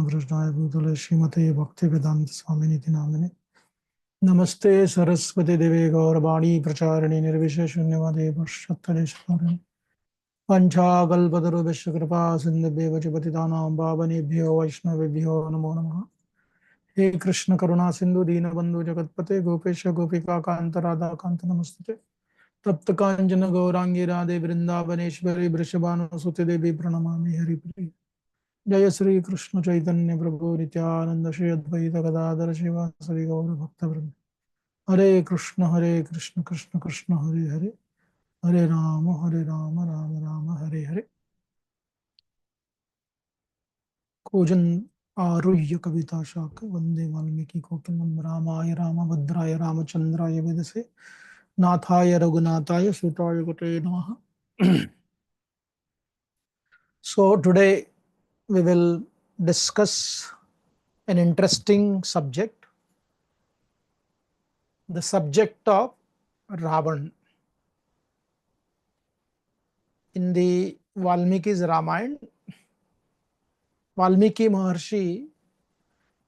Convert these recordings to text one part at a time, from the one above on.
Krishnaya Bhutale Srimate Bhaktivedanta Swamini Namine Namaste Saraswati Deve Gauravani Pracharani Nirvisheshunyavade Varshattare Sharani Panchagalpadaru Vishwakripa Sindhubhyo Vachipatitanam Bhavanebhyo Vaishnavebhyo Namo Namaha He Krishna Karuna Sindhu Deenabandhu Jagatpate Gopesha Gopika Kanta Radha Kanta Namastate Tapta Kanjana Gaurangi Radhe Vrindavaneshwari Vrishabhanu Suti Devi Pranamami Hari Priya Jaya Sri Krishna Chaitanya Prabhu Nityananda Shri Advaita Gadadhara Shivasari Gaura Bhakta Hare Krishna Krishna Krishna Hare Hare Hare Rama Rama Rama Hare Hare Kojan Aruhya Kavita Shaka Vande Valmiki Kokilam Ramaya Rama Bhadraya Ramachandraya Vedase Nathaya Raghunathaya Sutaya Kote Namaha. So today we will discuss an interesting subject, the subject of Ravana. In the Valmiki's Ramayana, Valmiki Maharshi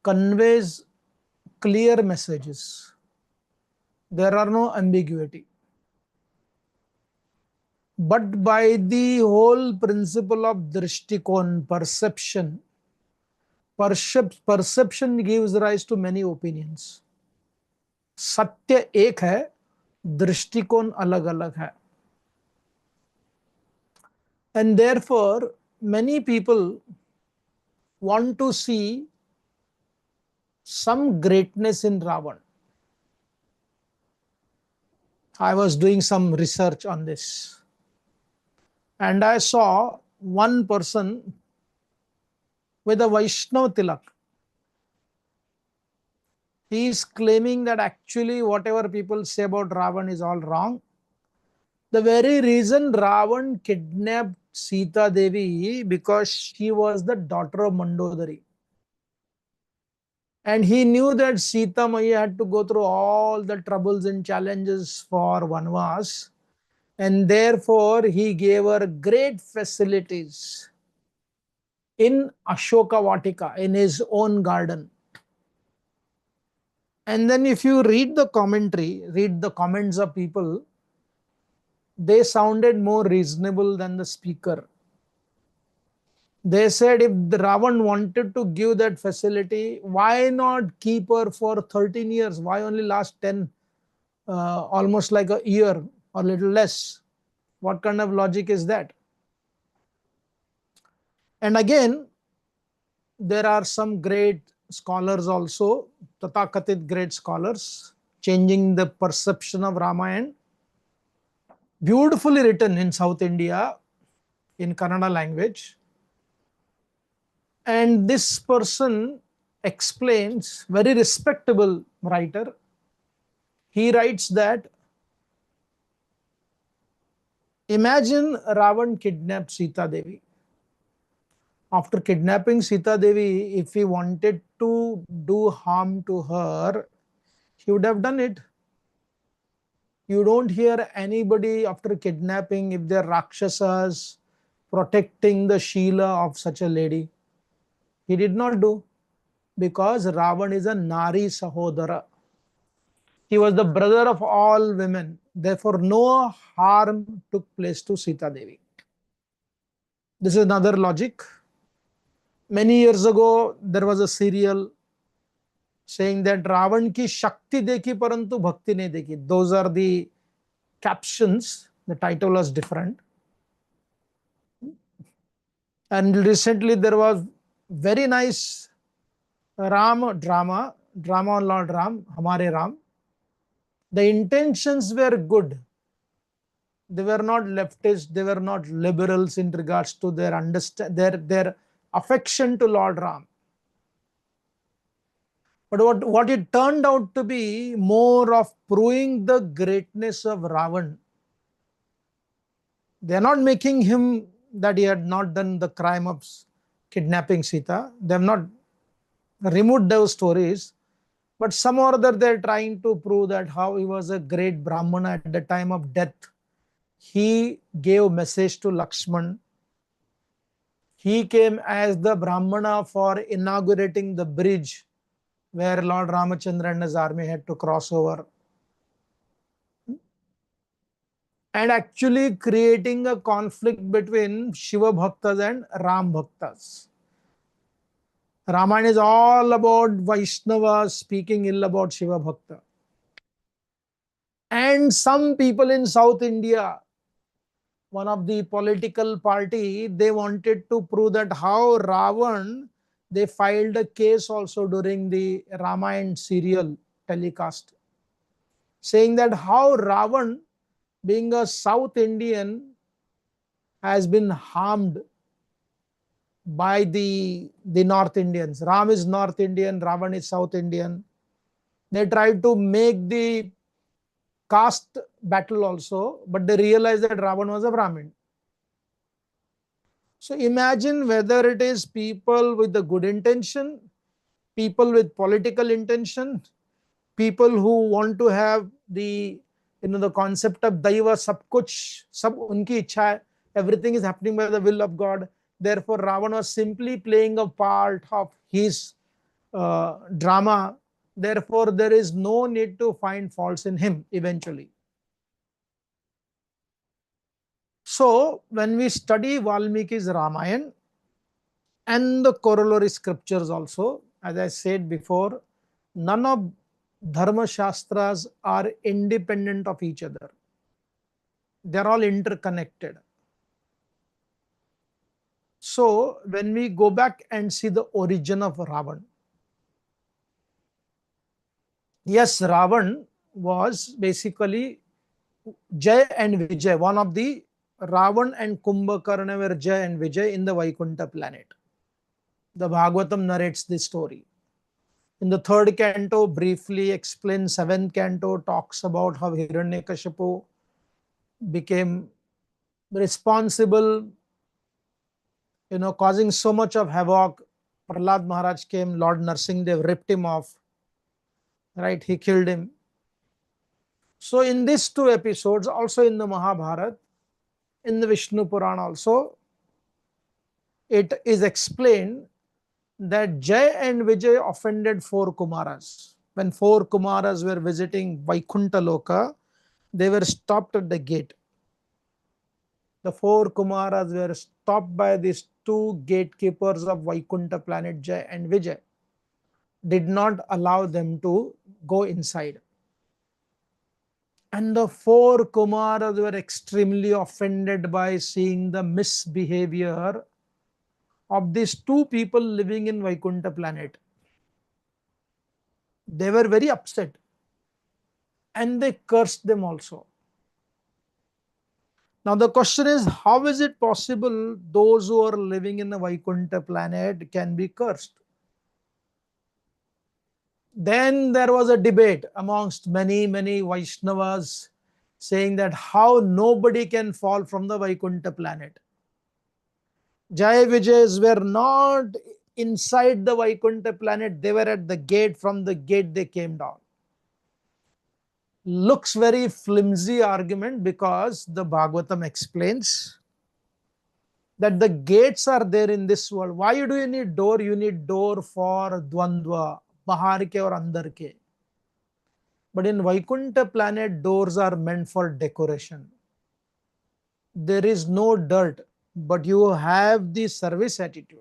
conveys clear messages. There are no ambiguity. But by the whole principle of drishtikon, perception gives rise to many opinions. सत्य एक है, दृष्टिकोण अलग अलग है. And therefore, many people want to see some greatness in Ravana. I was doing some research on this, and I saw one person with a Vaishnava tilak. He is claiming that actually whatever people say about Ravana is all wrong. The very reason Ravana kidnapped Sita Devi because she was the daughter of Mandodari. And he knew that Sita Maya had to go through all the troubles and challenges for Vanvas. And therefore he gave her great facilities in Ashoka Vatika, in his own garden. And then if you read the commentary, read the comments of people, they sounded more reasonable than the speaker. They said if the Ravan wanted to give that facility, why not keep her for 13 years? Why only last 10, almost like a year or little less? What kind of logic is that? And again, there are some great scholars also, Tathakathit great scholars, changing the perception of Ramayana. Beautifully written in South India, in Kannada language. And this person explains, very respectable writer, he writes that, imagine Ravan kidnapped Sita Devi. After kidnapping Sita Devi, if he wanted to do harm to her, he would have done it. You don't hear anybody after kidnapping, if they're Rakshasas, protecting the Sheela of such a lady. He did not do, because Ravan is a Nari Sahodara. He was the brother of all women. Therefore, no harm took place to Sita Devi. This is another logic. Many years ago, there was a serial saying that Ravan ki Shakti dekhi parantu Bhakti nahi dekhi. Those are the captions. The title was different. And recently there was very nice Ram drama on Lord Ram, Hamare Ram. The intentions were good. They were not leftist, they were not liberals in regards to their their affection to Lord Ram. But what it turned out to be more of proving the greatness of Ravan. They are not making him that he had not done the crime of kidnapping Sita. They have not removed those stories. But some or other they are trying to prove that how he was a great Brahmana at the time of death. He gave message to Lakshman. He came as the Brahmana for inaugurating the bridge where Lord Ramachandra and his army had to cross over, and actually creating a conflict between Shiva Bhaktas and Ram Bhaktas. Ramayana is all about Vaishnavas speaking ill about Shiva Bhakta. And some people in South India, one of the political party, they wanted to prove that how Ravan, they filed a case also during the Ramayana serial telecast, saying that how Ravan, being a South Indian, has been harmed by the North Indians. Ram is North Indian, Ravan is South Indian. They tried to make the caste battle also, but they realized that Ravan was a Brahmin. So imagine whether it is people with the good intention, people with political intention, people who want to have the concept of Daiva sab kuch, sab unki ichha hai, everything is happening by the will of God. Therefore, Ravana was simply playing a part of his drama. Therefore, there is no need to find faults in him eventually. So, when we study Valmiki's Ramayana and the corollary scriptures also, as I said before, none of Dharma Shastras are independent of each other. They are all interconnected. So, when we go back and see the origin of Ravan, yes, Ravan was basically Jaya and Vijay, one of the Ravan and Kumbhakarna were Jaya and Vijay in the Vaikuntha planet. The Bhagavatam narrates this story. In the third canto, briefly explains, seventh canto talks about how Hiranyakashipu became responsible, causing so much of havoc. Prahlad Maharaj came, Lord Narsinghdev ripped him off, right? He killed him. So in these two episodes, also in the Mahabharata, in the Vishnu Purana also, it is explained that Jay and Vijay offended four Kumaras. When four Kumaras were visiting Vaikuntha Loka, they were stopped at the gate. The four Kumaras were stopped by these two gatekeepers of Vaikuntha planet, Jay and Vijay. Did not allow them to go inside. And the four Kumaras were extremely offended by seeing the misbehavior of these two people living in Vaikuntha planet. They were very upset and they cursed them also. Now the question is, how is it possible those who are living in the Vaikuntha planet can be cursed? Then there was a debate amongst many Vaishnavas saying that how nobody can fall from the Vaikuntha planet. Jaya Vijayas were not inside the Vaikuntha planet, they were at the gate. From the gate they came down. Looks very flimsy argument, because the Bhagavatam explains that the gates are there in this world. Why do you need door? You need door for dvandva, bahar ke or andar ke. But in Vaikuntha planet, doors are meant for decoration. There is no dirt, but you have the service attitude.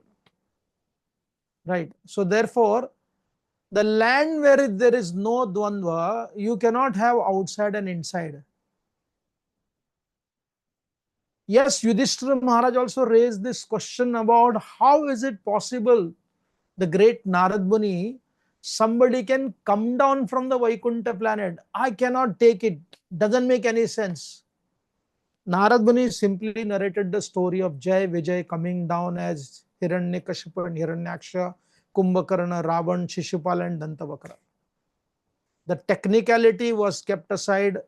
Right. So therefore, the land where there is no dvandva, you cannot have outside and inside. Yes, Yudhishthira Maharaj also raised this question about how is it possible, the great Narad Muni, somebody can come down from the Vaikuntha planet. I cannot take it. Doesn't make any sense. Narad Muni simply narrated the story of Jai Vijay coming down as Hiranyakashipu and Hiranyaksha, Kumbhakarna, Ravan, Shishupal and Dantavakra. The technicality was kept aside.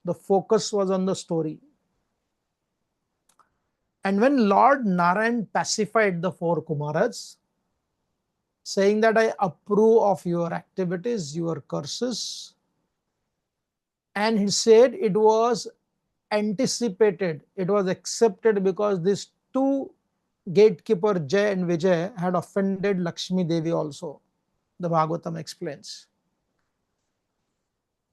The focus was on the story. And when Lord Narayan pacified the four Kumaras, saying that I approve of your activities, your curses, and he said it was anticipated, it was accepted, because these two gatekeeper Jaya and Vijaya had offended Lakshmi Devi also. The Bhagavatam explains.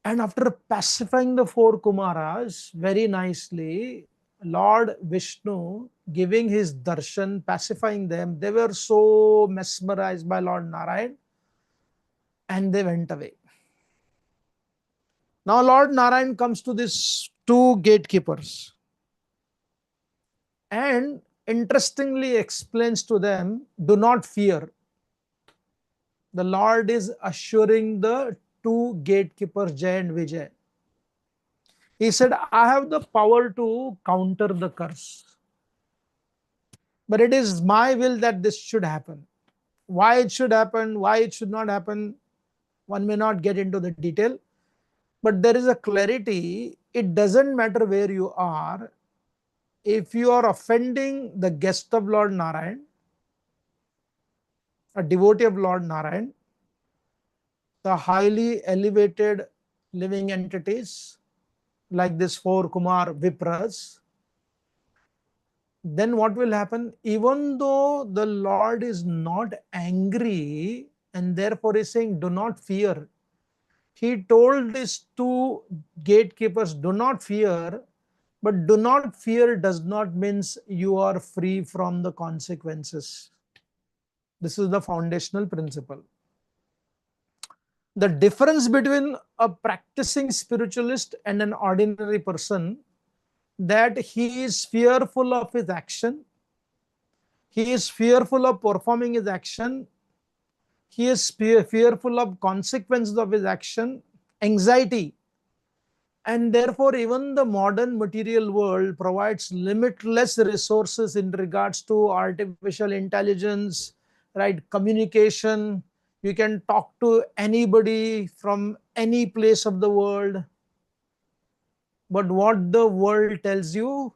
And after pacifying the four Kumaras very nicely, Lord Vishnu giving his darshan, pacifying them, they were so mesmerized by Lord Narayan and they went away. Now Lord Narayan comes to these two gatekeepers and interestingly explains to them, do not fear. The Lord is assuring the two gatekeepers, Jay and Vijay. He said, I have the power to counter the curse. But it is my will that this should happen. Why it should happen, why it should not happen, one may not get into the detail. But there is a clarity. It doesn't matter where you are. If you are offending the guest of Lord Narayan, a devotee of Lord Narayan, the highly elevated living entities like this four Kumar Vipras, then what will happen? Even though the Lord is not angry and therefore is saying, do not fear. He told these two gatekeepers, do not fear, but do not fear does not mean you are free from the consequences. This is the foundational principle. The difference between a practicing spiritualist and an ordinary person, that he is fearful of his action, he is fearful of performing his action, he is fearful of consequences of his action, anxiety. And therefore, even the modern material world provides limitless resources in regards to artificial intelligence, right? Communication. You can talk to anybody from any place of the world. But what the world tells you,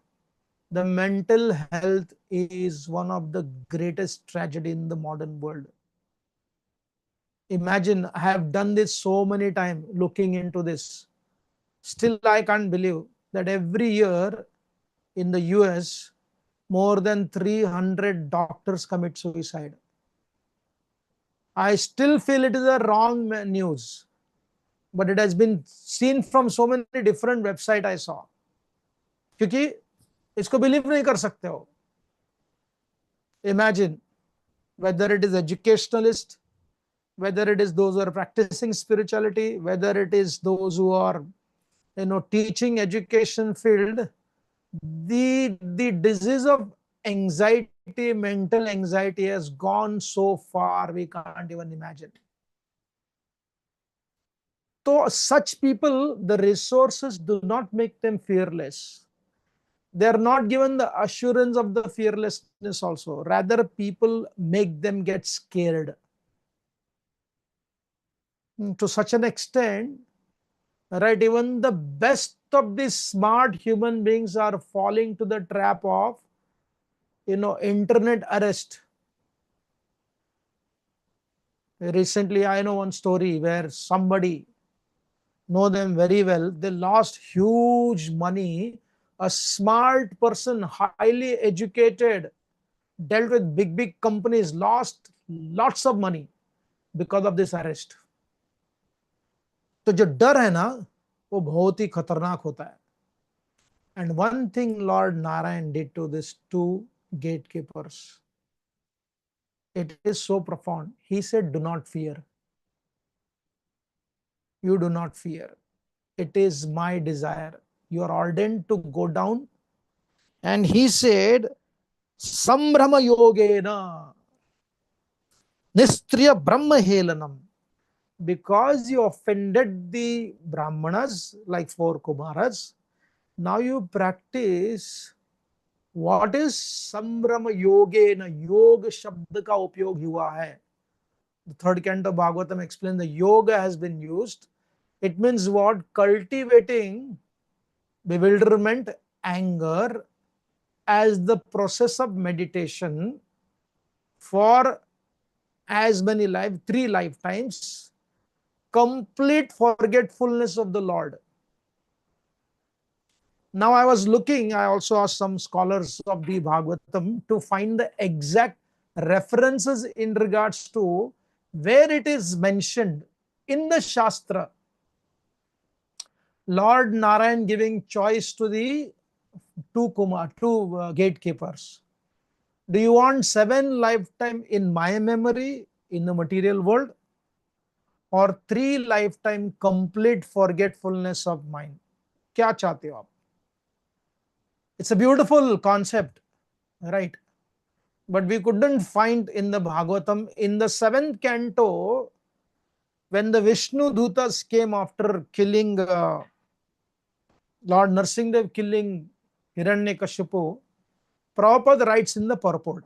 the mental health is one of the greatest tragedy in the modern world. Imagine, I have done this so many times looking into this. Still, I can't believe that every year in the US, more than 300 doctors commit suicide. I still feel it is a wrong news, but it has been seen from so many different websites I saw. क्योंकि इसको believe नहीं कर सकते हो. Imagine, whether it is educationalist, whether it is those who are practicing spirituality, whether it is those who are teaching education field, the disease of anxiety, mental anxiety has gone so far we can't even imagine. So such people, the resources do not make them fearless. They are not given the assurance of the fearlessness also. Rather, people make them get scared. To such an extent, right, even the best of these smart human beings are falling to the trap of internet arrest. Recently, I know one story where somebody, know them very well, they lost huge money. A smart person, highly educated, dealt with big companies, lost lots of money because of this arrest. तो जो डर है ना, वो बहुत ही खतरनाक होता है. And one thing Lord Narayan did to these two gatekeepers, it is so profound. He said, do not fear. You do not fear. It is my desire. You are ordained to go down. And he said, Sambrahma Yogena Nistriya Brahma Helanam. Because you offended the Brahmanas, like four Kumaras, now you practice what is Sambrahma Yogena. Yoga Shabda ka upyog hua hai. The third canto Bhagavatam explains the yoga has been used. It means what? Cultivating bewilderment, anger as the process of meditation for as many lives, 3 lifetimes, complete forgetfulness of the Lord. Now I was looking, I also asked some scholars of the Bhagavatam to find the exact references in regards to where it is mentioned in the Shastra. Lord Narayan giving choice to the two gatekeepers. Do you want 7 lifetime in my memory in the material world, or 3 lifetime complete forgetfulness of mine? क्या चाहते हो आप? It's a beautiful concept, right? But we couldn't find in the Bhagavatam. In the 7th canto, when the Vishnu Dutas came after killing Lord Narsinghdev, killing Hiranyakashipu, Prabhupada writes in the purport.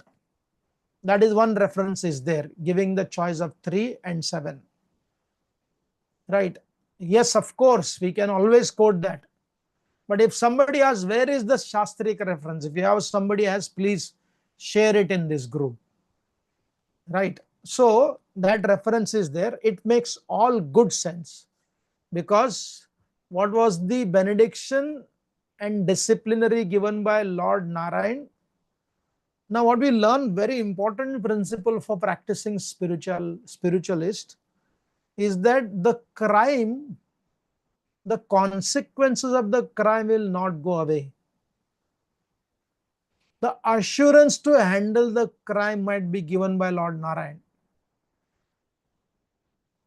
That is one reference is there, giving the choice of 3 and 7. Right? Yes, of course, we can always quote that. But if somebody asks, where is the Shastric reference? If you have somebody else, please share it in this group. Right? So that reference is there. It makes all good sense, because what was the benediction and disciplinary given by Lord Narayan? Now, what we learn, very important principle for practicing spiritualist, is that the crime, the consequences of the crime will not go away. The assurance to handle the crime might be given by Lord Narayan.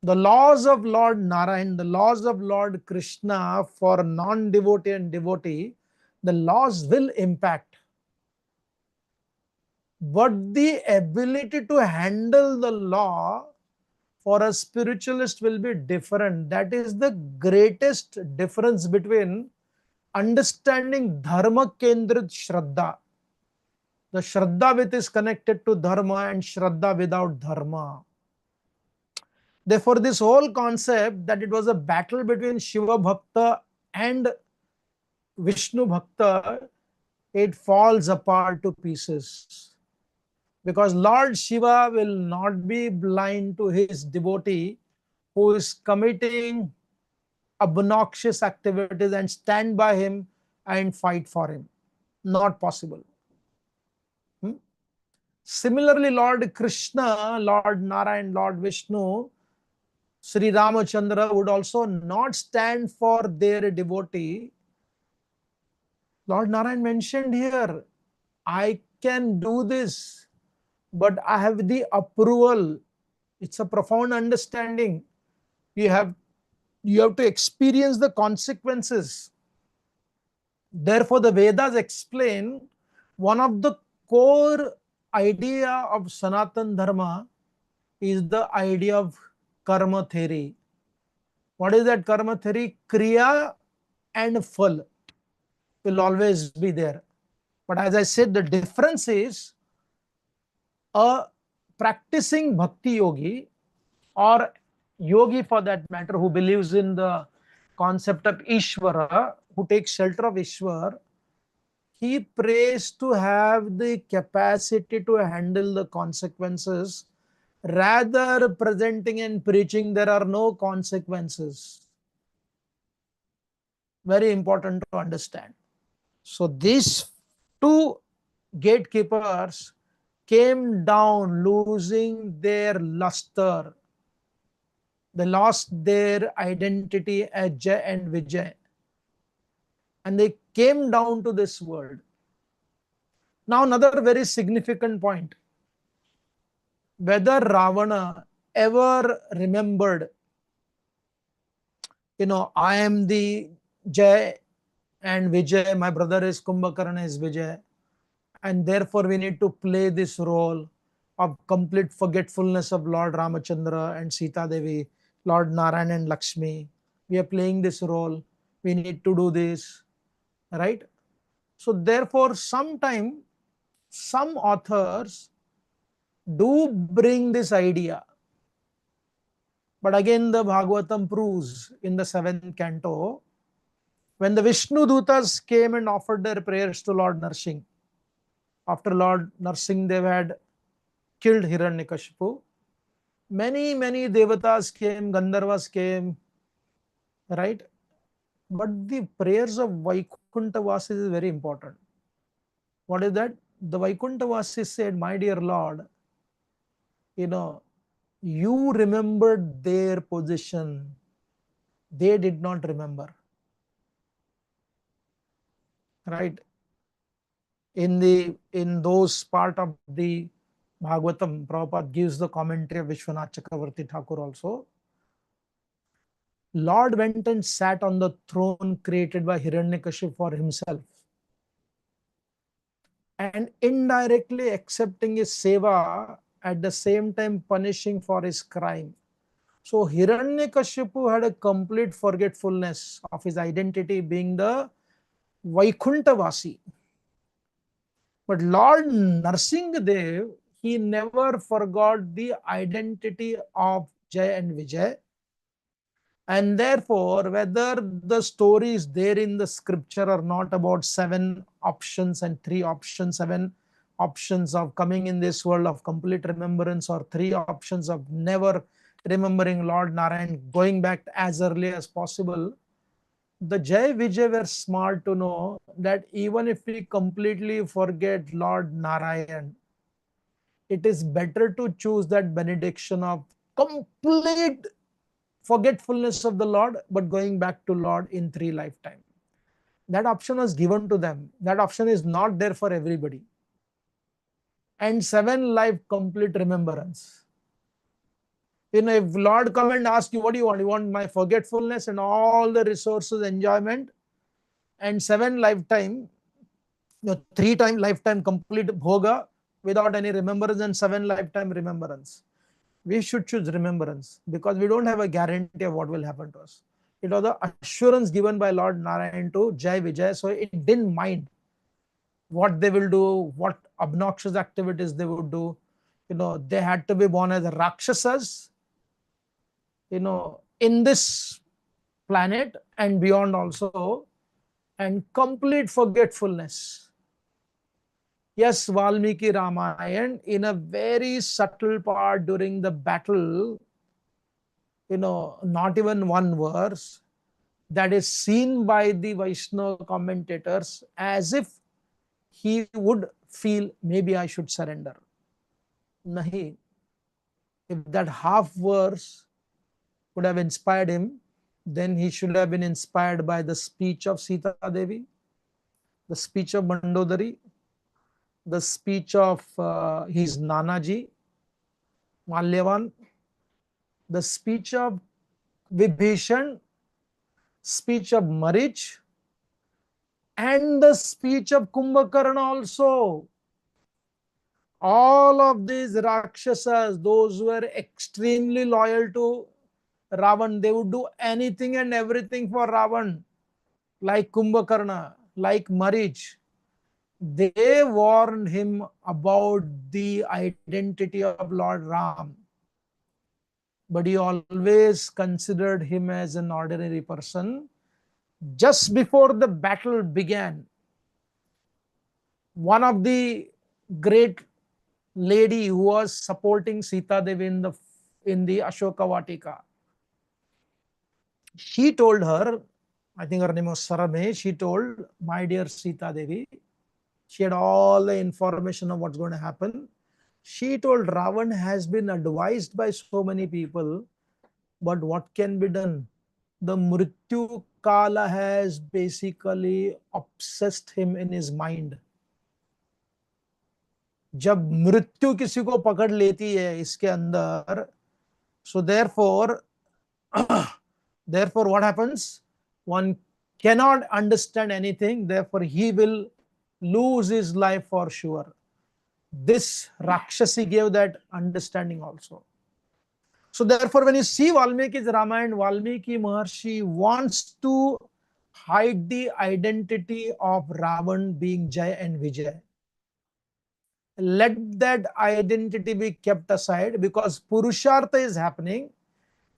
The laws of Lord Narayan, the laws of Lord Krishna for non-devotee and devotee, the laws will impact. But the ability to handle the law for a spiritualist will be different. That is the greatest difference between understanding Dharma Kendrit Shraddha, the Shraddha which is connected to Dharma, and Shraddha without Dharma. Therefore, this whole concept that it was a battle between Shiva Bhakta and Vishnu Bhakta, it falls apart to pieces. Because Lord Shiva will not be blind to his devotee who is committing obnoxious activities and stand by him and fight for him. Not possible. Similarly, Lord Krishna, Lord Narayan, Lord Vishnu, Sri Ramachandra would also not stand for their devotee. Lord Narayan mentioned here, I can do this, but I have the approval. It's a profound understanding. You have to experience the consequences. Therefore, the Vedas explain one of the core idea of Sanatan Dharma is the idea of karma theory. What is that karma theory? Kriya and phal will always be there. But as I said, the difference is a practicing bhakti yogi, or yogi for that matter, who believes in the concept of Ishvara, who takes shelter of Ishwar, he prays to have the capacity to handle the consequences, rather presenting and preaching there are no consequences. Very important to understand. So these two gatekeepers came down losing their luster. They lost their identity as Jaya and Vijaya. And they came down to this world. Now, another very significant point. Whether Ravana ever remembered, I am the Jaya and Vijay, my brother is Kumbhakarna is Vijay, and therefore we need to play this role of complete forgetfulness of Lord Ramachandra and Sita Devi, Lord Narayan and Lakshmi. We are playing this role. We need to do this, right? So therefore, sometime some authors do bring this idea. But again, the Bhagavatam proves in the 7th canto, when the Vishnu Dutas came and offered their prayers to Lord Narsingh, after Lord Narsingh had killed Hiranyakashipu, many devatas came, Gandharvas came, right? But the prayers of Vaikuntha Vaikuntha Vasis is very important. What is that? The Vaikuntha Vasis said, my dear Lord, you remembered their position. They did not remember. Right? In those part of the Bhagavatam, Prabhupada gives the commentary of Vishwanath Chakravarti Thakur also. Lord went and sat on the throne created by Hiranyakashipu for himself, and indirectly accepting his seva, at the same time punishing for his crime. So Hiranyakashipu had a complete forgetfulness of his identity being the Vaikuntha Vasi. But Lord Narsingadev, he never forgot the identity of Jaya and Vijaya. And therefore, whether the story is there in the scripture or not about 7 options and 3 options, 7 options of coming in this world of complete remembrance, or 3 options of never remembering Lord Narayan, going back as early as possible, the Jai Vijay were smart to know that even if we completely forget Lord Narayan, it is better to choose that benediction of complete forgetfulness of the Lord, but going back to Lord in 3 lifetimes. That option was given to them. That option is not there for everybody. And 7 life complete remembrance. If Lord come and ask you, what do you want? You want my forgetfulness and all the resources, enjoyment, and 7 lifetime, 3 time lifetime complete bhoga without any remembrance, and 7 lifetime remembrance. We should choose remembrance because we don't have a guarantee of what will happen to us. It was the assurance given by Lord Narayan to Jai Vijay, so it didn't mind what they will do, what obnoxious activities they would do. They had to be born as Rakshasas, in this planet and beyond also, and complete forgetfulness. Yes, Valmiki Ramayana, in a very subtle part during the battle, not even 1 verse, that is seen by the Vaishnava commentators as if he would feel, maybe I should surrender. Nahi. If that half verse would have inspired him, then he should have been inspired by the speech of Sita Devi, the speech of Mandodari, the speech of his Nanaji, Malyavan, the speech of Vibhishana, speech of Marich, and the speech of Kumbhakarna also. All of these Rakshasas, those who were extremely loyal to Ravan, they would do anything and everything for Ravan, like Kumbhakarna, like Marich. They warned him about the identity of Lord Ram, but he always considered him as an ordinary person. Just before the battle began, one of the great lady who was supporting Sita Devi in the Ashoka Vatika, she told her, I think her name was Sarame, she told, my dear Sita Devi, she had all the information of what's going to happen. She told, Ravan has been advised by so many people, but what can be done? The Mrityu Kala has basically obsessed him in his mind. जब मृत्यु किसी को पकड़ लेती है इसके अंदर, so therefore what happens? One cannot understand anything, therefore he will lose his life for sure. This Rakshasi gave that understanding also. So therefore, when you see Valmiki's Ramayana, Valmiki Maharshi wants to hide the identity of Ravan being Jaya and Vijay. Let that identity be kept aside, because Purushartha is happening.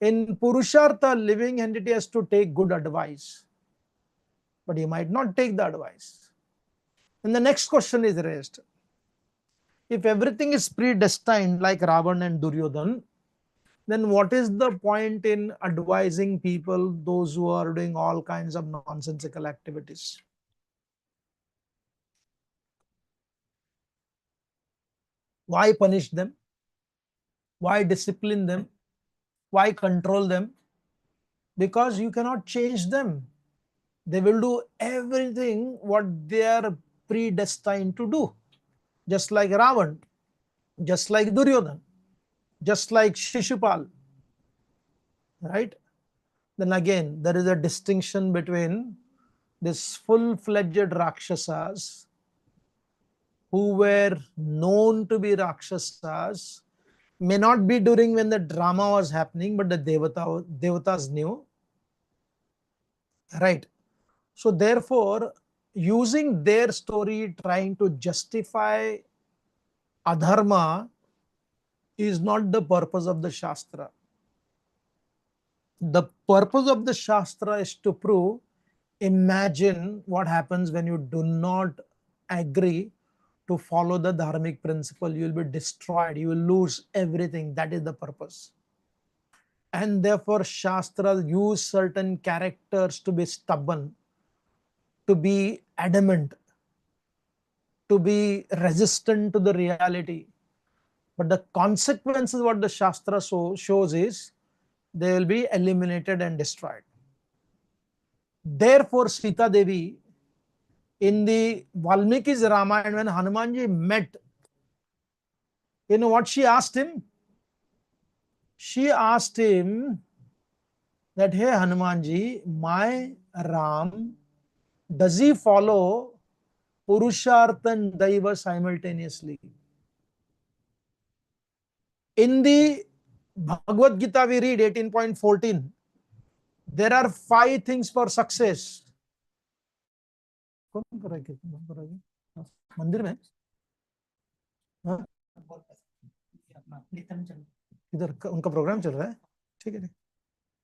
In Purushartha, living entity has to take good advice, but he might not take the advice. And the next question is raised. If everything is predestined like Ravan and Duryodhan, then what is the point in advising people, those who are doing all kinds of nonsensical activities? Why punish them? Why discipline them? Why control them? Because you cannot change them. They will do everything what they are predestined to do. Just like Ravan, just like Duryodhan, just like Shishupal, right? Then again, there is a distinction between this full-fledged Rakshasas who were known to be Rakshasas, may not be during when the drama was happening, but the Devatas knew, right? So therefore, using their story trying to justify adharma is not the purpose of the Shastra. The purpose of the Shastra is to prove, imagine what happens when you do not agree to follow the Dharmic principle. You will be destroyed. You will lose everything. That is the purpose. And therefore, Shastras use certain characters to be stubborn, to be adamant, to be resistant to the reality. But the consequences, what the Shastra shows is, they will be eliminated and destroyed. Therefore, Sita Devi, in the Valmiki's Ramayana, when Hanumanji met, you know what she asked him? She asked him that, hey Hanumanji, my Ram, does he follow Purushartha and Daiva simultaneously? In the Bhagavad Gita, we read 18.14, there are 5 things for success. मंदिर में इधर उनका programme चल रहा है, ठीक है.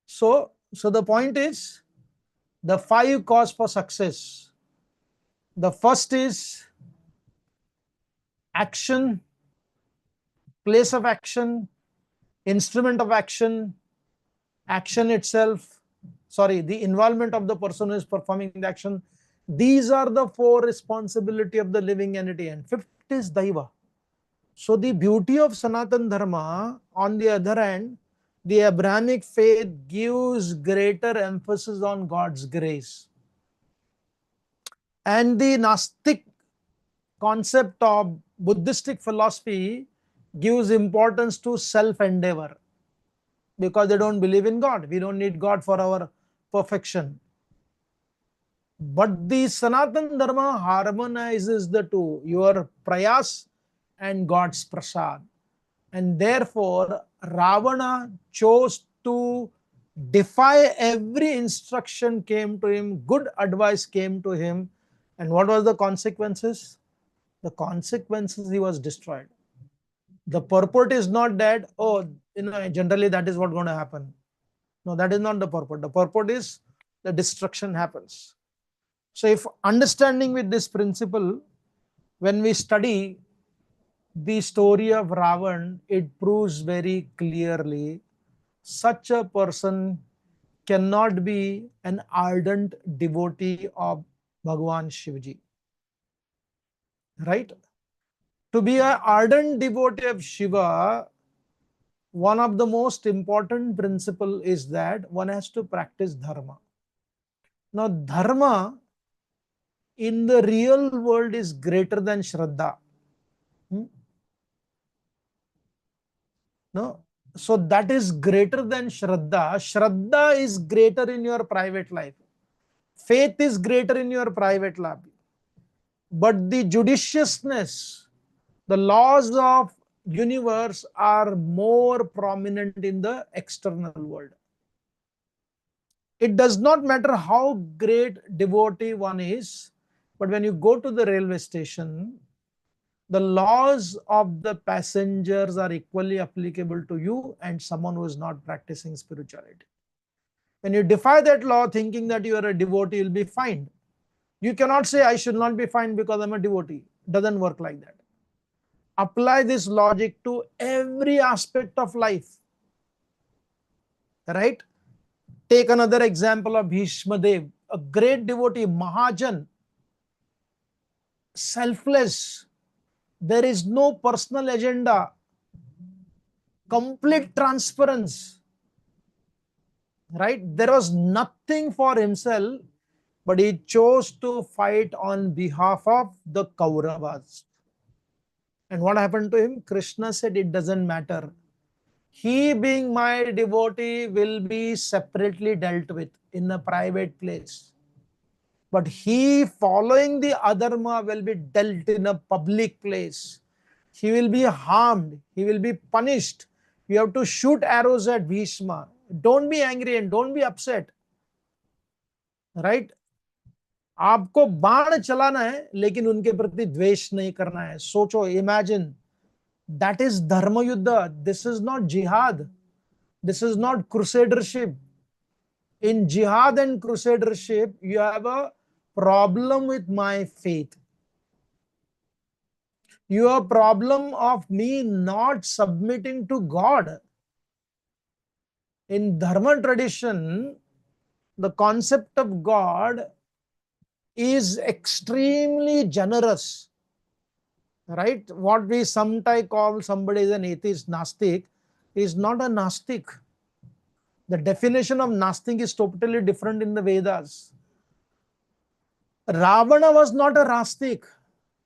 So the point is, the 5 cause for success. The first is action, place of action, instrument of action, action itself, the involvement of the person who is performing the action. These are the 4 responsibility of the living entity. And 5th is Daiva. So the beauty of Sanatana Dharma, on the other hand, the Abrahamic faith gives greater emphasis on God's grace. And the Gnostic concept of Buddhistic philosophy gives importance to self-endeavor, because they don't believe in God. We don't need God for our perfection. But the Sanatana Dharma harmonizes the two, your prayas and God's prasad. And therefore, Ravana chose to defy every instruction came to him, good advice came to him. And what was the consequences? The consequences, he was destroyed. The purport is not that, generally that is what's going to happen. No, that is not the purport. The purport is the destruction happens. So if understanding with this principle, when we study the story of Ravan, it proves very clearly such a person cannot be an ardent devotee of Bhagwan Shivaji. Right? To be an ardent devotee of Shiva, one of the most important principle is that one has to practice Dharma. Now, Dharma in the real world is greater than Shraddha. No? So that is greater than Shraddha. Shraddha is greater in your private life. Faith is greater in your private life. But the judiciousness, the laws of universe are more prominent in the external world. It does not matter how great devotee one is, but when you go to the railway station, the laws of the passengers are equally applicable to you and someone who is not practicing spirituality. When you defy that law thinking that you are a devotee, you will be fined. You cannot say, I should not be fined because I'm a devotee. It doesn't work like that. Apply this logic to every aspect of life. Right? Take another example of Bhishma Dev, a great devotee, Mahajan, selfless, There is no personal agenda. Complete transparency. Right? There was nothing for himself, but he chose to fight on behalf of the Kauravas. And what happened to him? Krishna said, it doesn't matter. He, being my devotee, will be separately dealt with in a private place. But he, following the adharma, will be dealt in a public place. He will be harmed. He will be punished. You have to shoot arrows at Bhishma. Don't be angry and don't be upset. Right? आपको बाण चलाना है लेकिन उनके प्रति द्वेष नहीं करना है. सोचो, imagine, that is dharma yuddha. This is not jihad. This is not crusadership. In jihad and crusadership, you have a problem with my faith. You have a problem of me not submitting to God. In Dharma tradition, the concept of God is extremely generous. Right? What we sometimes call somebody is an atheist, Nastic, is not a Nastic. The definition of Nastic is totally different in the Vedas. Ravana was not a Rastik.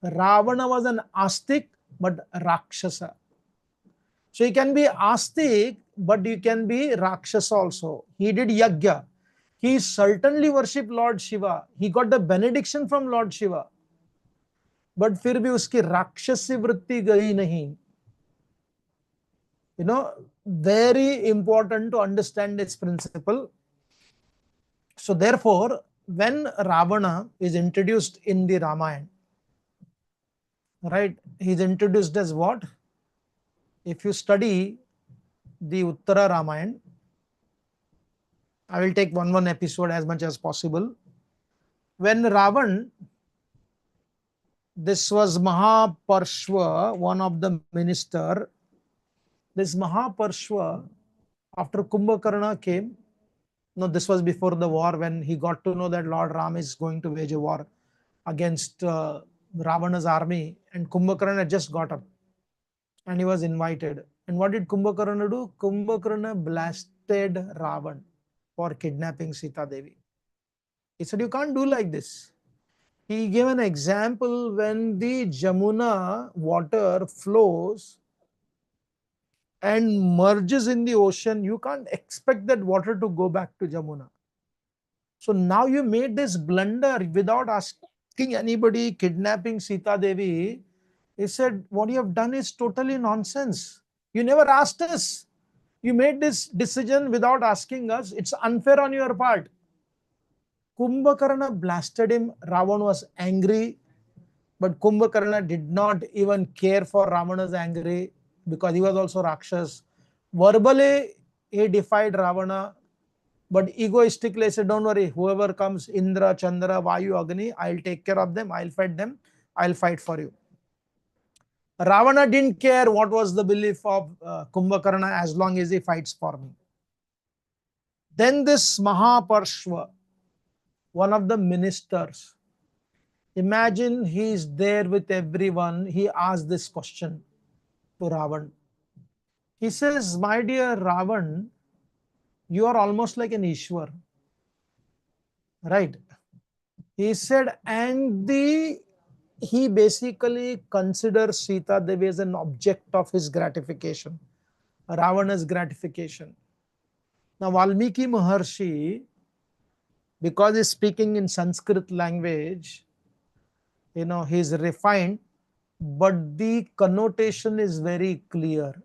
Ravana was an Astik, but Rakshasa. So you can be Astik, but you can be Rakshasa also. He did Yagya. He certainly worshipped Lord Shiva. He got the benediction from Lord Shiva. But फिर भी उसकी राक्षसी वृत्ति गई नहीं. You know, very important to understand this principle. So therefore, when Ravana is introduced in the Ramayana, right, he is introduced as what? If you study the Uttara Ramayana, I will take one episode as much as possible. When Ravan, this was Mahaparshva, one of the minister, this Mahaparshva, after Kumbhakarna came, no, this was before the war, when he got to know that Lord Ram is going to wage a war against Ravana's army, and Kumbhakarna had just got up and he was invited. And what did Kumbhakarna do? Kumbhakarna blasted Ravan for kidnapping Sita Devi. He said, you can't do like this. He gave an example: when the Jamuna water flows and merges in the ocean, you can't expect that water to go back to Jamuna. So now you made this blunder without asking anybody, kidnapping Sita Devi. He said, what you have done is totally nonsense. You never asked us. You made this decision without asking us. It's unfair on your part. Kumbhakarna blasted him. Ravan was angry. But Kumbhakarna did not even care for Ravana's anger, because he was also Rakshas. Verbally, he defied Ravana, but egoistically he said, don't worry, whoever comes, Indra, Chandra, Vayu, Agni, I'll take care of them, I'll fight them, I'll fight for you. Ravana didn't care what was the belief of Kumbhakarna as long as he fights for me. Then this Mahaparshva, one of the ministers, imagine he is there with everyone. He asked this question to Ravan. He says, my dear Ravan, you are almost like an Ishwar. Right? He said, and he basically considers Sita Devi as an object of his gratification, Ravana's gratification. Now, Valmiki Maharshi, because he's speaking in Sanskrit language, you know, he's refined, but the connotation is very clear.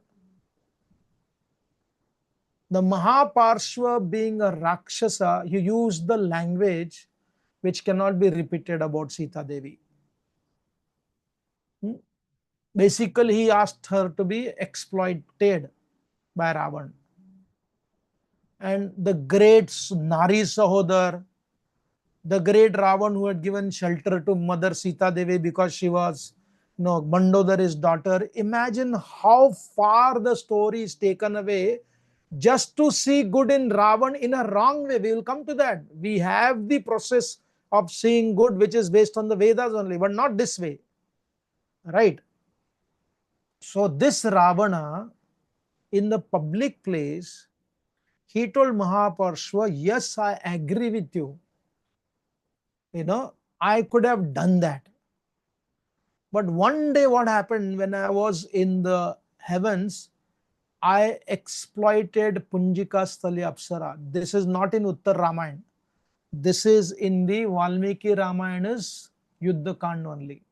The Mahaparshva, being a Rakshasa, he used the language which cannot be repeated about Sita Devi. Basically, he asked her to be exploited by Ravan. And the great Nari Sahodar, the great Ravan who had given shelter to Mother Sita Devi because she was, Mandodari's daughter. Imagine how far the story is taken away just to see good in Ravan in a wrong way. We will come to that. We have the process of seeing good which is based on the Vedas only, but not this way. Right? So this Ravana, in the public place, he told Mahaparshva, yes, I agree with you. I could have done that. But one day what happened, when I was in the heavens, I exploited Punjika Stali Apsara. This is not in Uttar Ramayana. This is in the Valmiki Ramayana's Yuddha Kand only.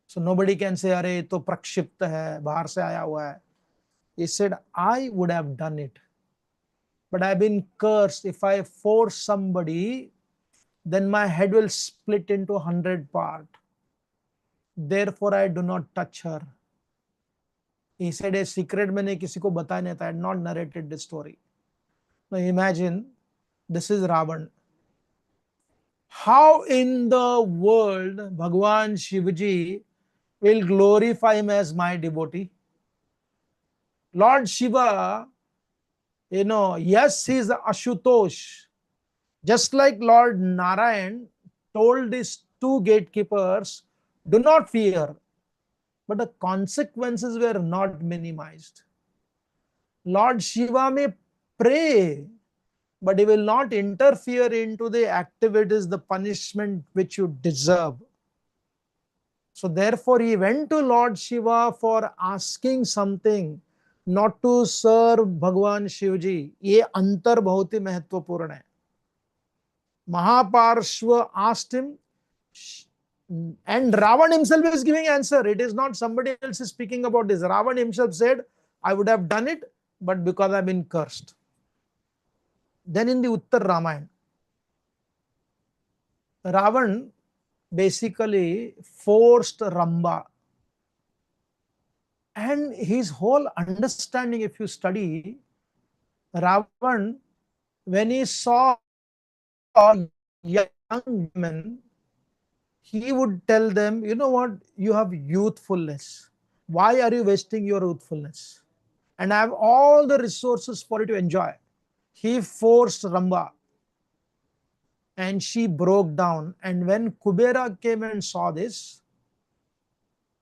So nobody can say, "Arey, to prakshipta hai, bahar se aaya hua hai." He said, I would have done it. But I've been cursed. If I force somebody, then my head will split into 100 parts. Therefore, I do not touch her. He said a secret मैंने किसी को बताया नहीं था. I had not narrated this story. Now imagine, this is Ravan. How in the world Bhagwan Shivaji will glorify him as my devotee? Lord Shiva, yes, he is Ashutosh. Just like Lord Narayan told these two gatekeepers, do not fear. But the consequences were not minimized. Lord Shiva may pray, but he will not interfere into the activities, the punishment which you deserve. So therefore he went to Lord Shiva for asking something, not to serve Bhagwan Shivji. ये अंतर बहुत ही महत्वपूर्ण है. Mahaparshva asked him, and Ravan himself is giving answer. It is not somebody else is speaking about this. Ravan himself said, I would have done it, but because I've been cursed. Then in the Uttar Ramayana, Ravan basically forced Ramba. And his whole understanding, if you study, Ravan, when he saw young men, he would tell them, you know what, you have youthfulness. Why are you wasting your youthfulness? And I have all the resources for you to enjoy. He forced Ramba. And she broke down. And when Kubera came and saw this,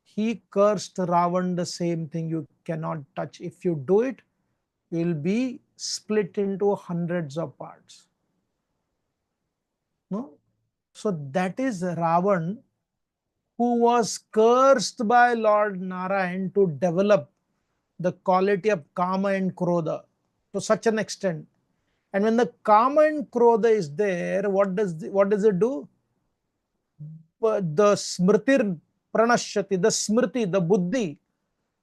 he cursed Ravan the same thing. You cannot touch. If you do it, you will be split into hundreds of parts. No? So that is Ravan, who was cursed by Lord Narayan to develop the quality of Kama and Krodha to such an extent. And when the Kama and Krodha is there, what does it do? The Smritir Pranashyati, the Smriti, the Buddhi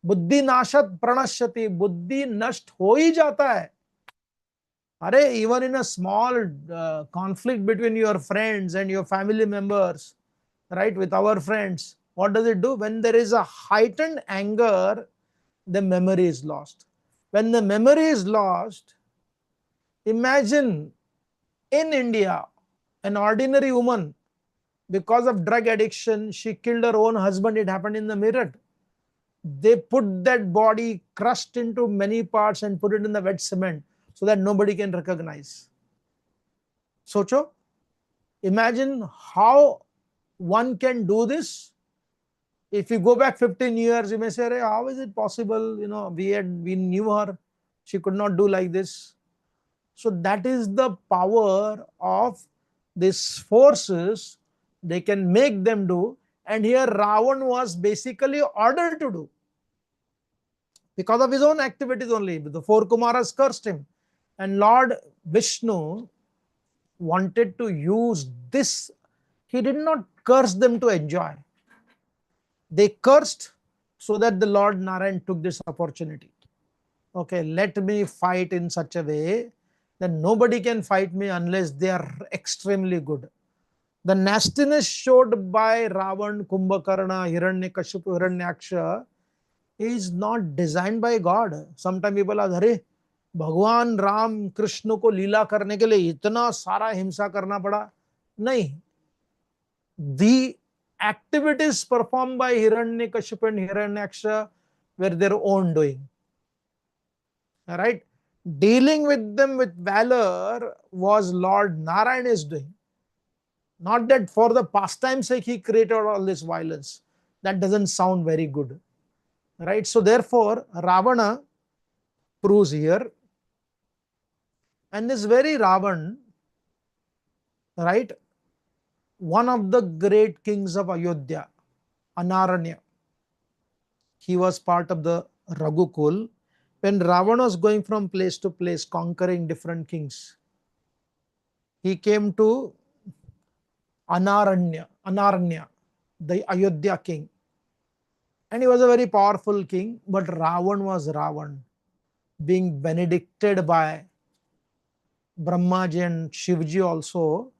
Nashat Pranashyati, Buddhi Nasht ho hi jata hai. Are, even in a small conflict between your friends and your family members, right, with our friends, what does it do? When there is a heightened anger, the memory is lost. When the memory is lost, imagine in India, an ordinary woman, because of drug addiction, she killed her own husband. It happened in the Meerut. They put that body crushed into many parts and put it in the wet cement so that nobody can recognize. Socho, imagine how one can do this. If you go back 15 years, you may say, how is it possible? We knew her. She could not do like this. So that is the power of these forces. They can make them do. And here Ravan was basically ordered to do. Because of his own activities only. The four Kumaras cursed him. And Lord Vishnu wanted to use this. He did not curse them to enjoy. They cursed so that the Lord Narayan took this opportunity. Okay, let me fight in such a way that nobody can fight me unless they are extremely good. The nastiness showed by Ravan, Kumbhakarna, Hiranyakashipu, Hiranyaksha is not designed by God. Sometimes people are, अरे भगवान राम कृष्ण को लीला करने के लिए इतना सारा हिंसा करना पड़ा. नहीं. The activities performed by Hiranyakashipu and Hiranyaksha were their own doing. Right? Dealing with them with valor was Lord Narayan's doing. Not that for the pastime sake he created all this violence. That doesn't sound very good. Right? So therefore, Ravana proves here, and this very Ravan, right, one of the great kings of Ayodhya, Anaranya, he was part of the Raghukul. When Ravana was going from place to place conquering different kings, he came to Anaranya, the Ayodhya king. And he was a very powerful king, but Ravan was Ravan, being benedicted by Brahmaji and Shivji also.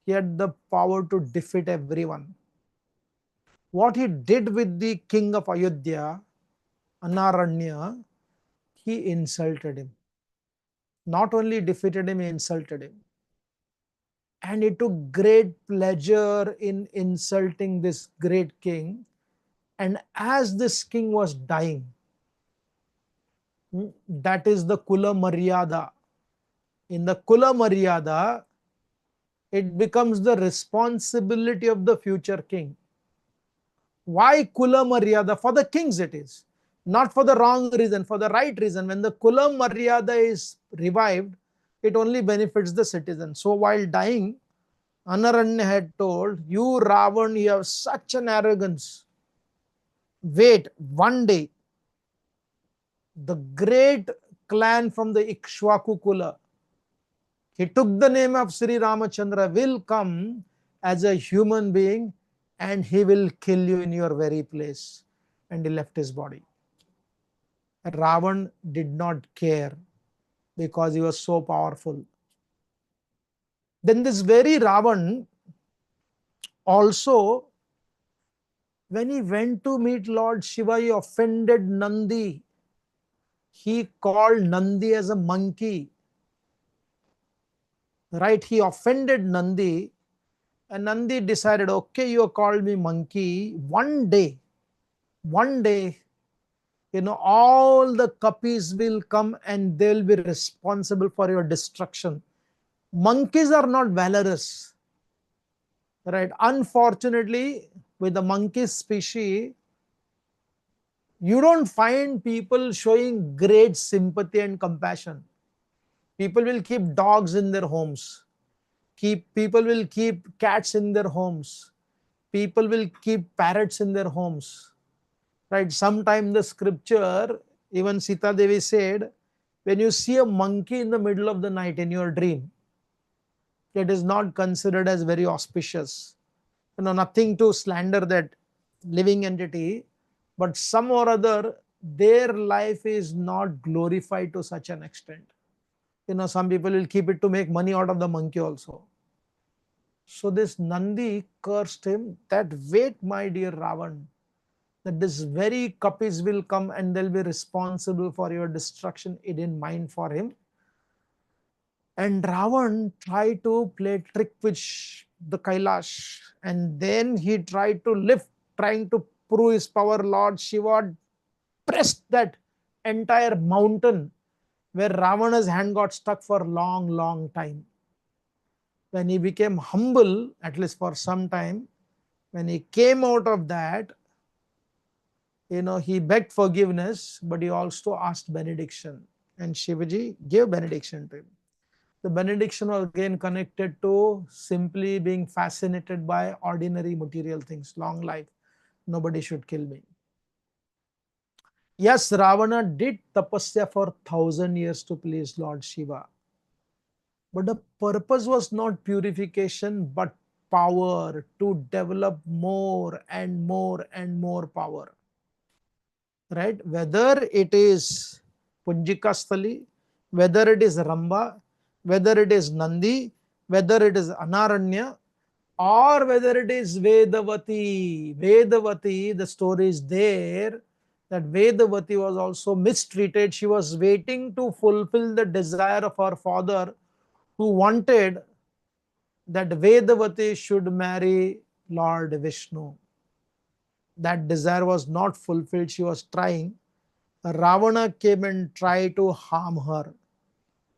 He had the power to defeat everyone. What he did with the king of Ayodhya, Anaranya, he insulted him. Not only defeated him, he insulted him. And he took great pleasure in insulting this great king. And as this king was dying, that is the Kula Maryada. In the Kula Maryada, it becomes the responsibility of the future king. Why Kula Maryada? For the kings it is. Not for the wrong reason, for the right reason. When the Kula Maryada is revived, it only benefits the citizen. So while dying, Anaranya had told, you Ravan, you have such an arrogance. Wait, one day, the great clan from the Ikshwaku Kula, he took the name of Sri Ramachandra, will come as a human being and he will kill you in your very place. And he left his body. Ravan did not care because he was so powerful. Then this very Ravan also, when he went to meet Lord Shiva, he offended Nandi. He called Nandi as a monkey. Right? He offended Nandi. And Nandi decided, okay, you called me monkey. One day, all the Kapis will come and they'll be responsible for your destruction. Monkeys are not valorous. Right? Unfortunately, with the monkey species, you don't find people showing great sympathy and compassion. People will keep dogs in their homes. People will keep cats in their homes. People will keep parrots in their homes. Right? Sometime the scripture, even Sita Devi said, when you see a monkey in the middle of the night in your dream, it is not considered as very auspicious. Nothing to slander that living entity, but some or other, their life is not glorified to such an extent. Some people will keep it to make money out of the monkey also. So this Nandi cursed him that, wait, my dear Ravan, that this very Kapis will come and they'll be responsible for your destruction. It didn't mind for him. And Ravan tried to play trick with the Kailash. And then he tried to lift, trying to prove his power. Lord Shiva pressed that entire mountain where Ravana's hand got stuck for a long, long time. When he became humble, at least for some time, when he came out of that, he begged forgiveness, but he also asked benediction. And Shivaji gave benediction to him. The benediction was again connected to simply being fascinated by ordinary material things. Long life. Nobody should kill me. Yes, Ravana did tapasya for 1,000 years to please Lord Shiva. But the purpose was not purification, but power, to develop more and more and more power. Right? Whether it is Punjikasthali, whether it is Ramba, whether it is Nandi, whether it is Anaranya, or whether it is Vedavati. Vedavati, the story is there that Vedavati was also mistreated. She was waiting to fulfill the desire of her father, who wanted that Vedavati should marry Lord Vishnu. That desire was not fulfilled. She was trying. Ravana came and tried to harm her.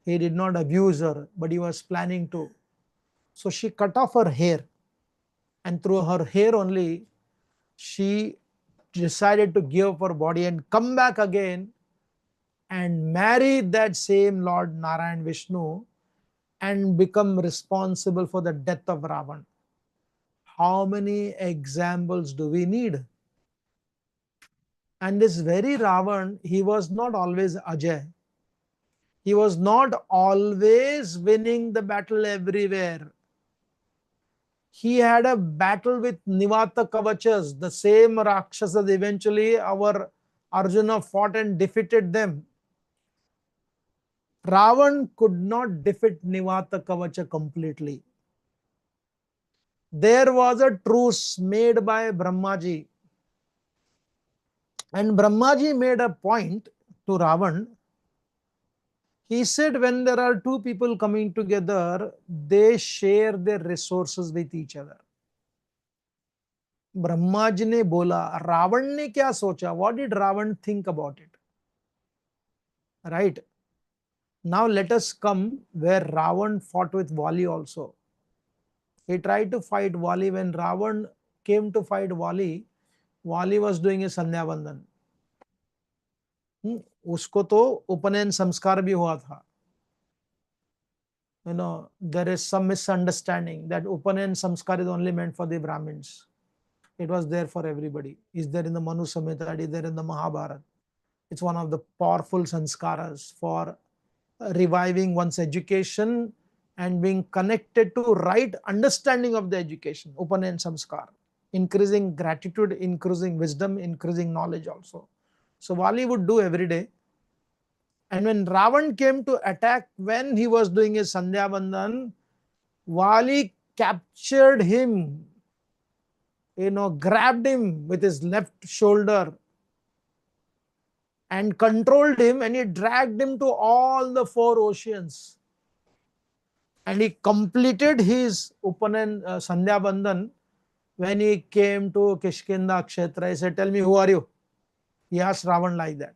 He did not abuse her, but he was planning to. So she cut off her hair, and through her hair only, she decided to give up her body and come back again and marry that same Lord Narayan Vishnu and become responsible for the death of Ravan. How many examples do we need? And this very Ravan, he was not always Ajay. He was not always winning the battle everywhere. He had a battle with Nivata Kavachas, the same Rakshasas. Eventually, our Arjuna fought and defeated them. Ravan could not defeat Nivata Kavacha completely. There was a truce made by Brahmaji. And Brahmaji made a point to Ravan. He said, when there are two people coming together, they share their resources with each other. Brahma ji ने बोला, रावण ने क्या सोचा? What did Ravan think about it? Right? Now let us come where Ravan fought with Vali also. He tried to fight Vali. When Ravan came to fight Vali, Vali was doing a Sandhya Vandan. उसको तो उपनयन संस्कार भी हुआ था. You know, there is some misunderstanding that Upanayan Samskar is only meant for the Brahmins. It was there for everybody. It's there in the Manu Samhita, it is there in the Mahabharata. It's one of the powerful sanskaras for reviving one's education and being connected to right understanding of the education. Upanayan Samskar. Increasing gratitude, increasing wisdom, increasing knowledge also. So Vali would do every day. And when Ravan came to attack, when he was doing his Sandhya Vandan, Vali captured him, grabbed him with his left shoulder and controlled him, and he dragged him to all the four oceans. And he completed his Upanan Sandhya Vandan when he came to Kishkinda Kshetra. He said, tell me, who are you? He asked Ravan like that.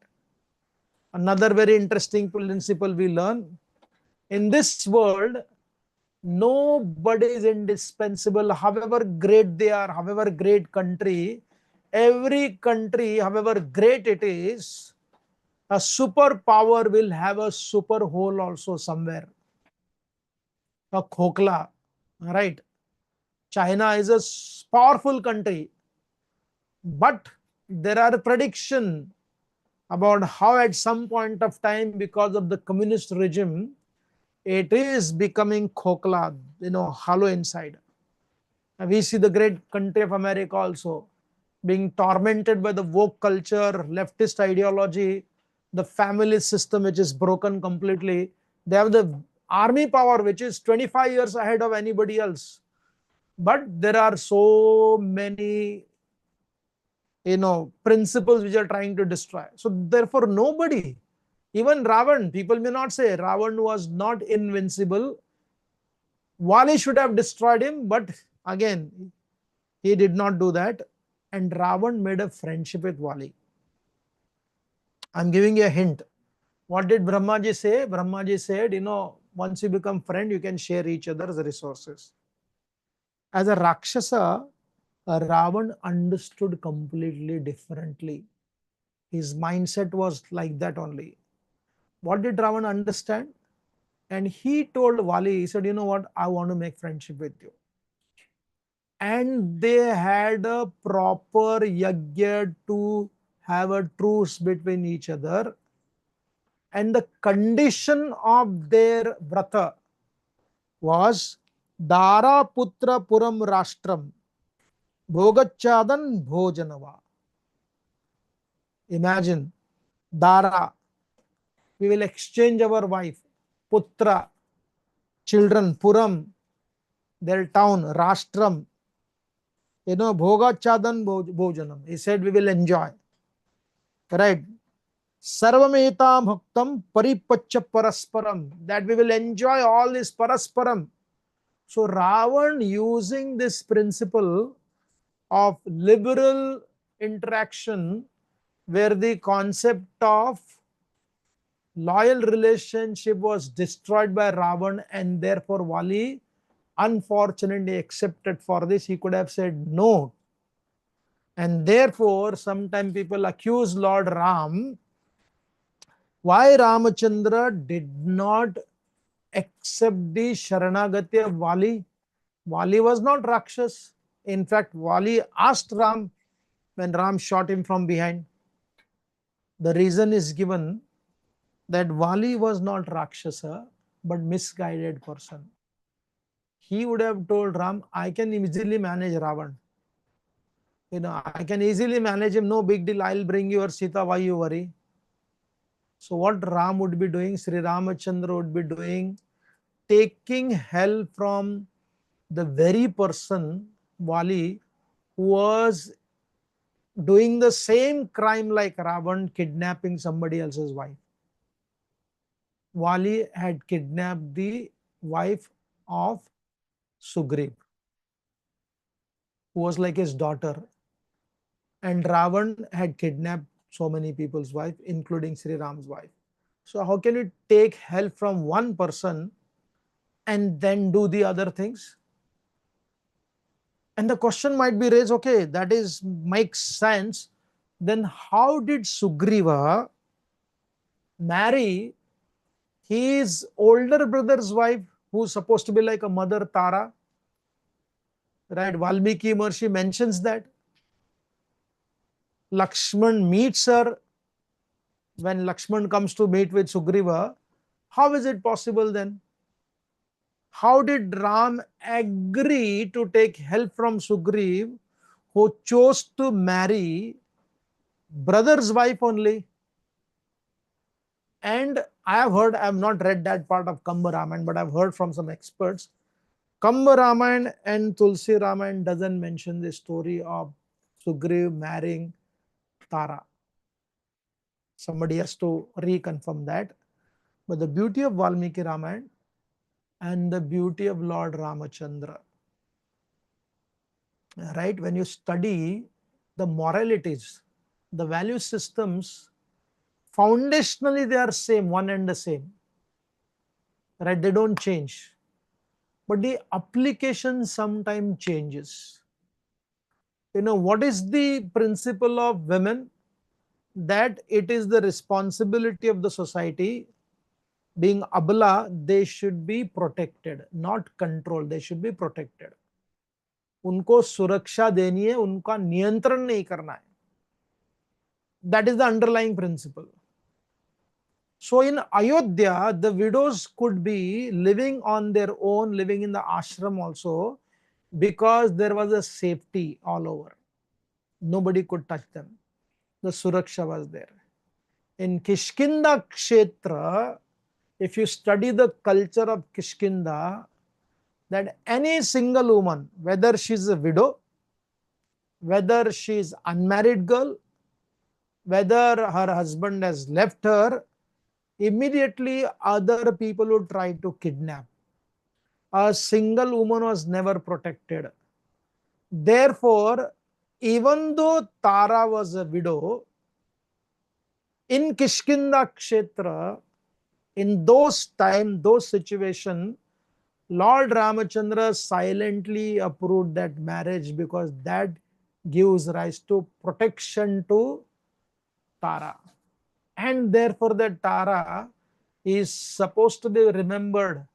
Another very interesting principle we learn. In this world, nobody is indispensable, however great they are, however great country. Every country, however great it is, a superpower will have a super hole also somewhere. A khokla, right? China is a powerful country, but there are predictions about how at some point of time, because of the communist regime, it is becoming khokla, hollow inside. And we see the great country of America also being tormented by the woke culture, leftist ideology, the family system which is broken completely. They have the army power which is 25 years ahead of anybody else. But there are so many principles which are trying to destroy. So therefore nobody, even Ravan, people may not say Ravan was not invincible. Vali should have destroyed him, but again, he did not do that. And Ravan made a friendship with Vali. I'm giving you a hint. What did Brahmaji say? Brahmaji said, once you become friend, you can share each other's resources. As a Rakshasa, Ravan understood completely differently. His mindset was like that only. What did Ravan understand? And he told Vali, he said, you know what, I want to make friendship with you. And they had a proper yajna to have a truce between each other. And the condition of their vrata was Dara Putra Puram Rashtram Bhogachadan Bhojanava. Imagine, Dara, we will exchange our wife. Putra, children. Puram, their town. Rashtram, Bhogachadan Bhojanam. He said, we will enjoy. Right? Sarvameta Bhaktam Paripacha Parasparam. That we will enjoy all this Parasparam. So Ravan, using this principle of liberal interaction, where the concept of loyal relationship was destroyed by Ravan, and therefore Vali unfortunately accepted for this. He could have said no. And therefore, sometimes people accuse Lord Ram why Ramachandra did not accept the Sharanagati of Vali. Vali was not Rakshas. In fact, Vali asked Ram when Ram shot him from behind. The reason is given that Vali was not Rakshasa but misguided person. He would have told Ram, I can easily manage Ravan. I can easily manage him, no big deal, I'll bring your Sita, why you worry? So what Ram would be doing, Sri Ramachandra would be doing, taking help from the very person, Vali, who was doing the same crime like Ravan, kidnapping somebody else's wife. Vali had kidnapped the wife of Sugriv, who was like his daughter. And Ravan had kidnapped so many people's wife, including Sri Ram's wife. So how can you take help from one person and then do the other things? And the question might be raised, okay, that is makes sense. Then how did Sugriva marry his older brother's wife, who's supposed to be like a mother, Tara? Right? Valmiki Maharishi mentions that. Lakshman meets her when Lakshman comes to meet with Sugriva. How is it possible then? How did Ram agree to take help from Sugriv, who chose to marry brother's wife only? And I have heard, I have not read that part of Kamba Ramayana, but I've heard from some experts. Kamba Ramayana and Tulsi Ramayana doesn't mention the story of Sugriv marrying Tara. Somebody has to reconfirm that. But the beauty of Valmiki Ramayana and the beauty of Lord Ramachandra, right? When you study the moralities, the value systems, foundationally they are same, one and the same, right? They don't change. But the application sometimes changes. What is the principle of women? That it is the responsibility of the society, being abla, they should be protected, not controlled, they should be protected. उनको सुरक्षा देनी है, उनका नियंत्रण नहीं करना है. That is the underlying principle. So in Ayodhya, the widows could be living on their own, living in the ashram also, because there was a safety all over. Nobody could touch them. The suraksha was there. In Kishkinda Kshetra, if you study the culture of Kishkinda, that any single woman, whether she's a widow, whether she's unmarried girl, whether her husband has left her, immediately other people would try to kidnap. A single woman was never protected. Therefore, even though Tara was a widow, in Kishkinda Kshetra, in those time, those situation, Lord Ramachandra silently approved that marriage because that gives rise to protection to Tara. And therefore that Tara is supposed to be remembered.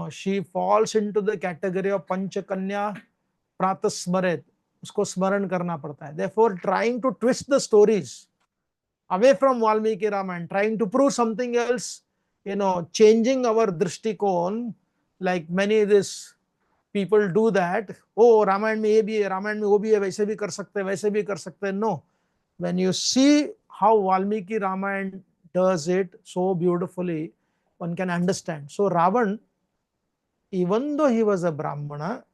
She falls into the category of Panchakanya Pratasmaret. Usko smaran karna padta hai. Therefore, trying to twist the stories away from Valmiki Ramayana, trying to prove something else, changing our drishtikon, like many of these people do that. Oh, Ramayana mein ye bhi hai, Ramayana mein wo bhi hai, वैसे भी कर सकते हैं, वैसे भी कर सकते हैं. No. When you see how Valmiki Ramayana does it so beautifully, one can understand. So Ravan, even though he was a Brahmana,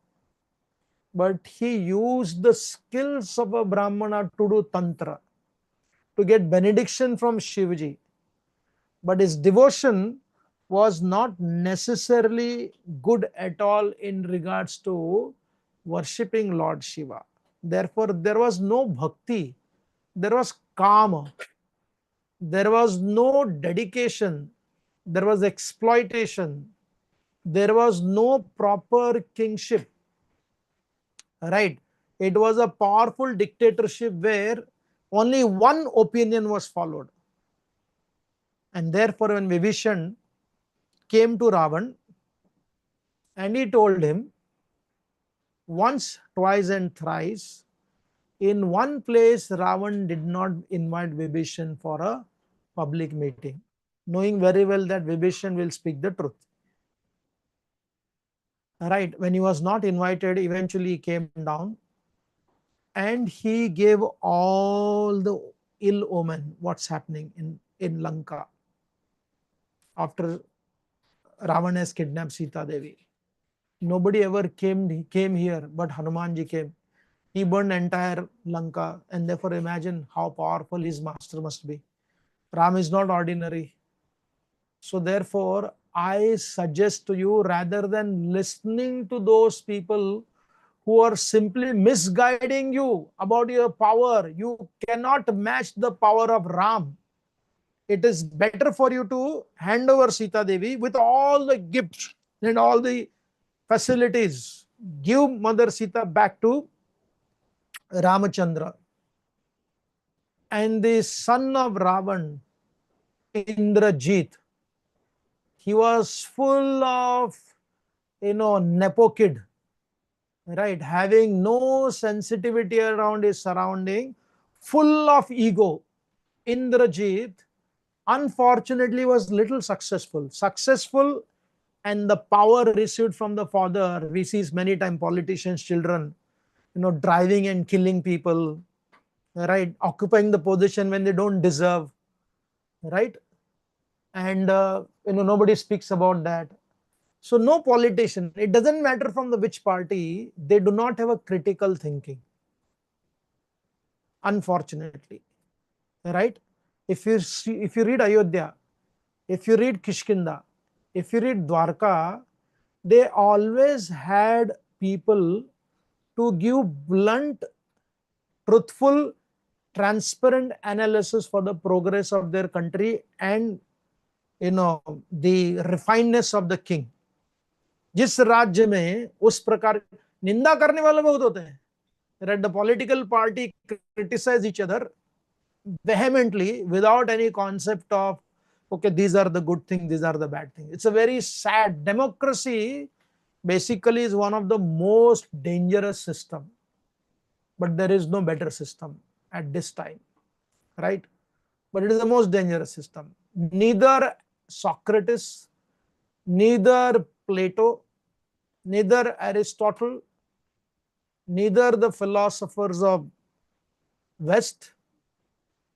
but he used the skills of a Brahmana to do Tantra, to get benediction from Shivaji. But his devotion was not necessarily good at all in regards to worshipping Lord Shiva. Therefore, there was no bhakti, there was kama, there was no dedication, there was exploitation, there was no proper kingship. Right? It was a powerful dictatorship where only one opinion was followed. And therefore, when Vibhishan came to Ravan and he told him once, twice, and thrice, in one place, Ravan did not invite Vibhishan for a public meeting, knowing very well that Vibhishan will speak the truth. Right? When he was not invited, eventually he came down and he gave all the ill omen what's happening in Lanka after Ravan has kidnapped Sita Devi. Nobody ever came here, but Hanumanji came. He burned entire Lanka, and therefore imagine how powerful his master must be. Ram is not ordinary. So therefore, I suggest to you, rather than listening to those people who are simply misguiding you about your power, you cannot match the power of Ram. It is better for you to hand over Sita Devi with all the gifts and all the facilities. Give Mother Sita back to Ramachandra. And the son of Ravan, Indrajit, he was full of, nepo kid, right? Having no sensitivity around his surrounding, full of ego. Indrajit, unfortunately, was little successful. Successful, and the power received from the father. We see many times politicians' children, driving and killing people, right? Occupying the position when they don't deserve, right? And nobody speaks about that. So no politician, it doesn't matter from the which party, they do not have a critical thinking, unfortunately, right? If you read Ayodhya, if you read Kishkinda, if you read Dwarka, they always had people to give blunt, truthful, transparent analysis for the progress of their country and the refinedness of the king. जिस राज्य में उस प्रकार निंदा करने वाले बहुत होते हैं, right? The political party criticize each other vehemently without any concept of, okay, these are the good things, these are the bad things. It's a very sad. Democracy basically is one of the most dangerous system, but there is no better system at this time, right? But it is the most dangerous system. Neither Socrates, neither Plato, neither Aristotle, neither the philosophers of West,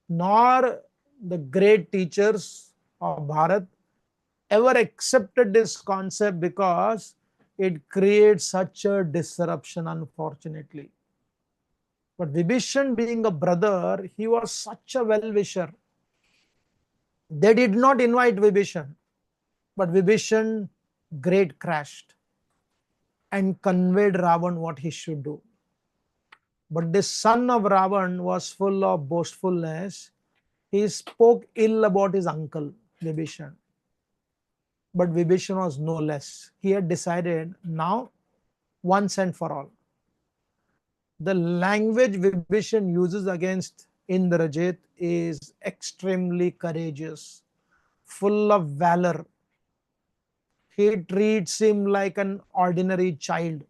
nor the great teachers of Bharat ever accepted this concept because it creates such a disruption, unfortunately. But Vibhishan, being a brother, he was such a well-wisher. They did not invite Vibhishan, but Vibhishan great crashed and conveyed Ravan what he should do. But the son of Ravan was full of boastfulness. He spoke ill about his uncle, Vibhishan. But Vibhishan was no less. He had decided now, once and for all. The language Vibhishan uses against Indrajit is extremely courageous, full of valor. He treats him like an ordinary child.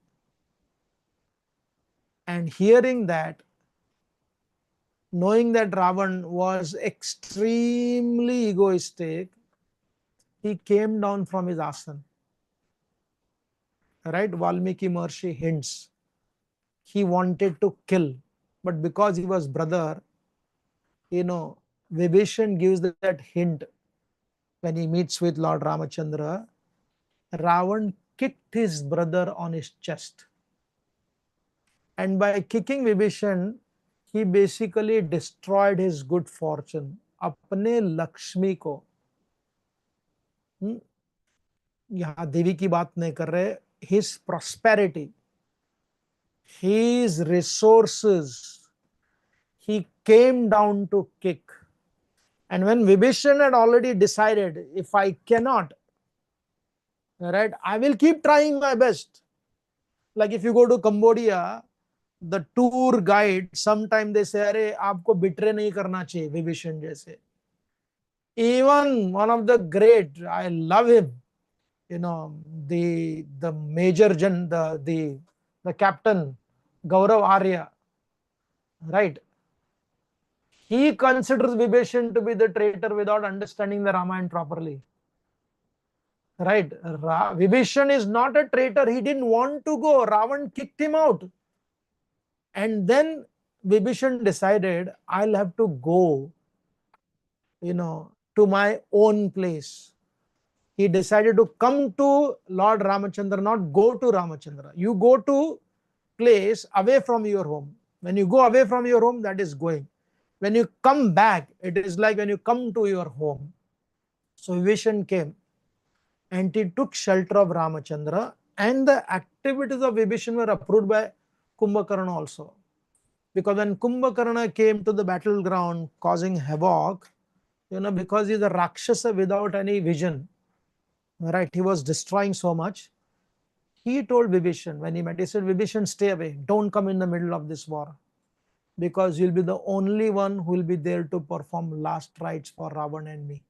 And hearing that, knowing that Ravan was extremely egoistic, he came down from his asana. Right? Valmiki Maharshi hints. He wanted to kill, but because he was brother, Vibhishan gives that hint when he meets with Lord Ramachandra. Ravan kicked his brother on his chest. And by kicking Vibhishan, he basically destroyed his good fortune. अपने लक्ष्मी को, यहाँ देवी की बात नहीं कर रहे, his prosperity, his resources, he came down to kick. And when Vibhishan had already decided, if I cannot, right, I will keep trying my best. Like if you go to Cambodia, the tour guide, sometime they say, अरे आपको betray नहीं करना चाहिए विभीषण जैसे. Even one of the great, I love him, you know, the major the captain, Gaurav Arya, right? He considers Vibhishan to be the traitor without understanding the Ramayana properly. Right? Vibhishan is not a traitor. He didn't want to go. Ravan kicked him out. And then Vibhishan decided, I'll have to go, to my own place. He decided to come to Lord Ramachandra, not go to Ramachandra. You go to place away from your home. When you go away from your home, that is going. When you come back, it is like when you come to your home. So Vibhishan came and he took shelter of Ramachandra, and the activities of Vibhishan were approved by Kumbhakarna also. Because when Kumbhakarna came to the battleground causing havoc, because he's a Rakshasa without any vision, right? He was destroying so much. He told Vibhishan, when he met, he said, Vibhishan, stay away. Don't come in the middle of this war. Because you'll be the only one who will be there to perform last rites for Ravan and me.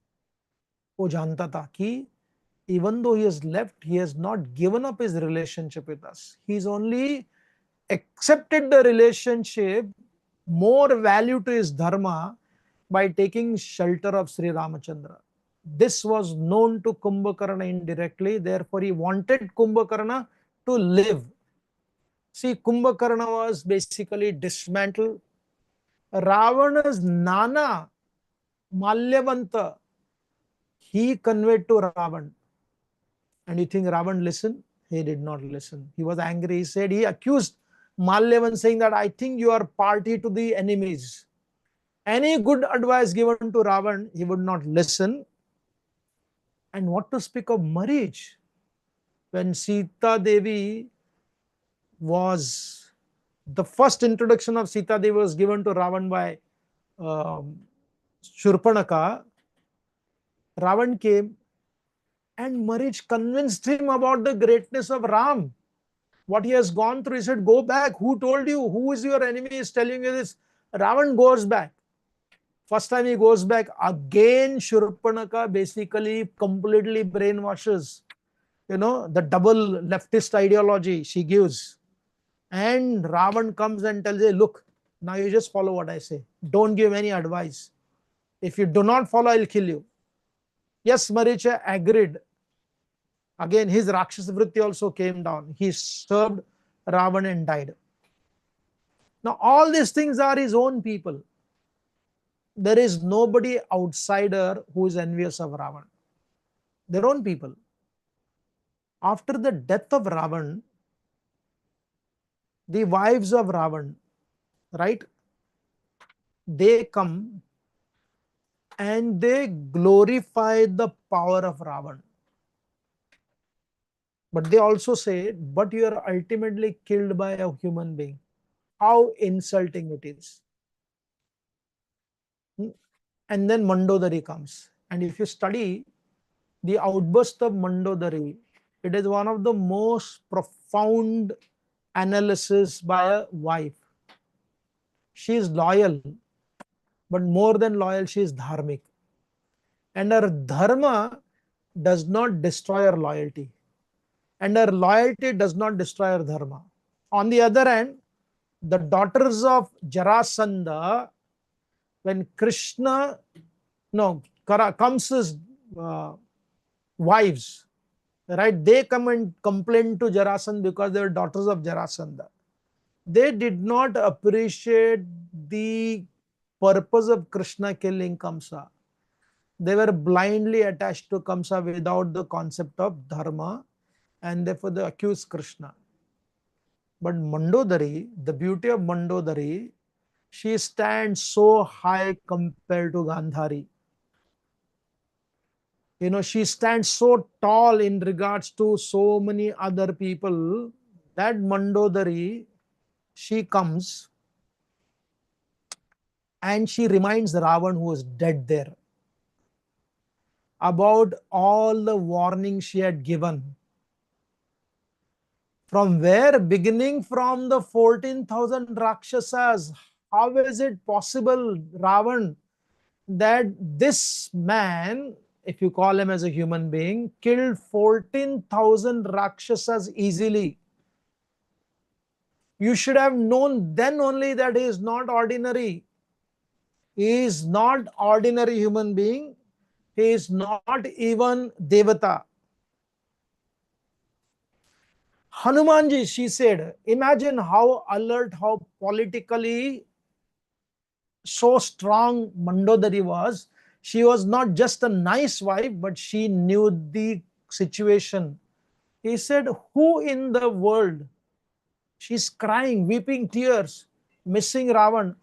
वो जानता था कि even though he has left, he has not given up his relationship with us. He's only accepted the relationship, more value to his dharma, by taking shelter of Sri Ramachandra. This was known to Kumbhakarna indirectly, therefore he wanted Kumbhakarna to live. See, Kumbhakarna was basically dismantled. Ravana's Nana, Malyavanta, he conveyed to Ravan. And you think Ravan listened? He did not listen. He was angry. He said, he accused Malyavan, saying that I think you are party to the enemies. Any good advice given to Ravan, he would not listen. And what to speak of marriage? When Sita Devi was, the first introduction of Sita Devi was given to Ravan by Shurpanaka, Ravan came and marriage convinced him about the greatness of Ram. What he has gone through, he said, go back. Who told you? Who is your enemy is telling you this? Ravan goes back. First time he goes back, again Shurpanaka basically completely brainwashes, the double leftist ideology she gives. And Ravan comes and tells her, look, now you just follow what I say. Don't give any advice. If you do not follow, I'll kill you. Yes, Maricha agreed. Again, his Rakshasa Vritti also came down. He served Ravan and died. Now, all these things are his own people. There is nobody outsider who is envious of Ravan. Their own people. After the death of Ravan, the wives of Ravan, right, they come and they glorify the power of Ravan. But they also say, but you are ultimately killed by a human being. How insulting it is. And then Mandodari comes. And if you study the outburst of Mandodari, it is one of the most profound analysis by a wife. She is loyal, but more than loyal, she is dharmic. And her dharma does not destroy her loyalty. And her loyalty does not destroy her dharma. On the other hand, the daughters of Jarasandha, when Krishna, Kamsa's wives, right, they come and complain to Jarasandha because they were daughters of Jarasandha. They did not appreciate the purpose of Krishna killing Kamsa. They were blindly attached to Kamsa without the concept of dharma, and therefore they accused Krishna. But Mandodari, the beauty of Mandodari, she stands so high compared to Gandhari. She stands so tall in regards to so many other people that Mandodari, she comes and she reminds Ravan, who was dead there, about all the warnings she had given. From where? Beginning from the 14,000 Rakshasas. How is it possible, Ravan, that this man, if you call him as a human being, killed 14,000 Rakshasas easily? You should have known then only that he is not ordinary. He is not ordinary human being. He is not even Devata. Hanumanji, she said, imagine how alert, how politically so strong Mandodari was. She was not just a nice wife, but she knew the situation. He said, who in the world? She's crying, weeping tears, missing Ravan.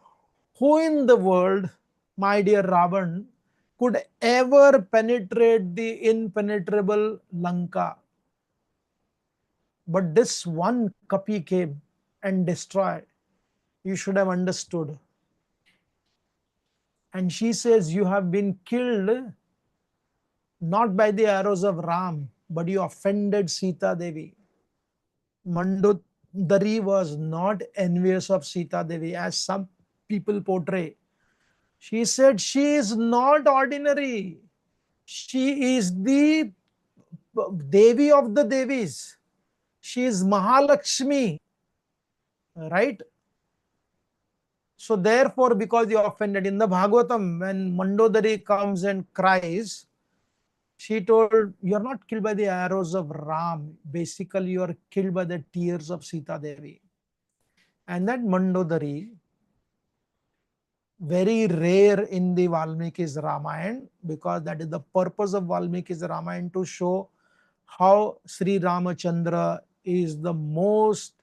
Who in the world, my dear Ravan, could ever penetrate the impenetrable Lanka? But this one Kapi came and destroyed. You should have understood. And she says, you have been killed not by the arrows of Ram, but you offended Sita Devi. Mandodari was not envious of Sita Devi as some people portray. She said, she is not ordinary. She is the Devi of the Devis. She is Mahalakshmi. Right? So therefore, because you offended, in the Bhagavatam, when Mandodari comes and cries, she told, you are not killed by the arrows of Ram. Basically, you are killed by the tears of Sita Devi. And that Mandodari, very rare in the Valmiki's Ramayana, because that is the purpose of Valmiki's Ramayana, to show how Sri Ramachandra is the most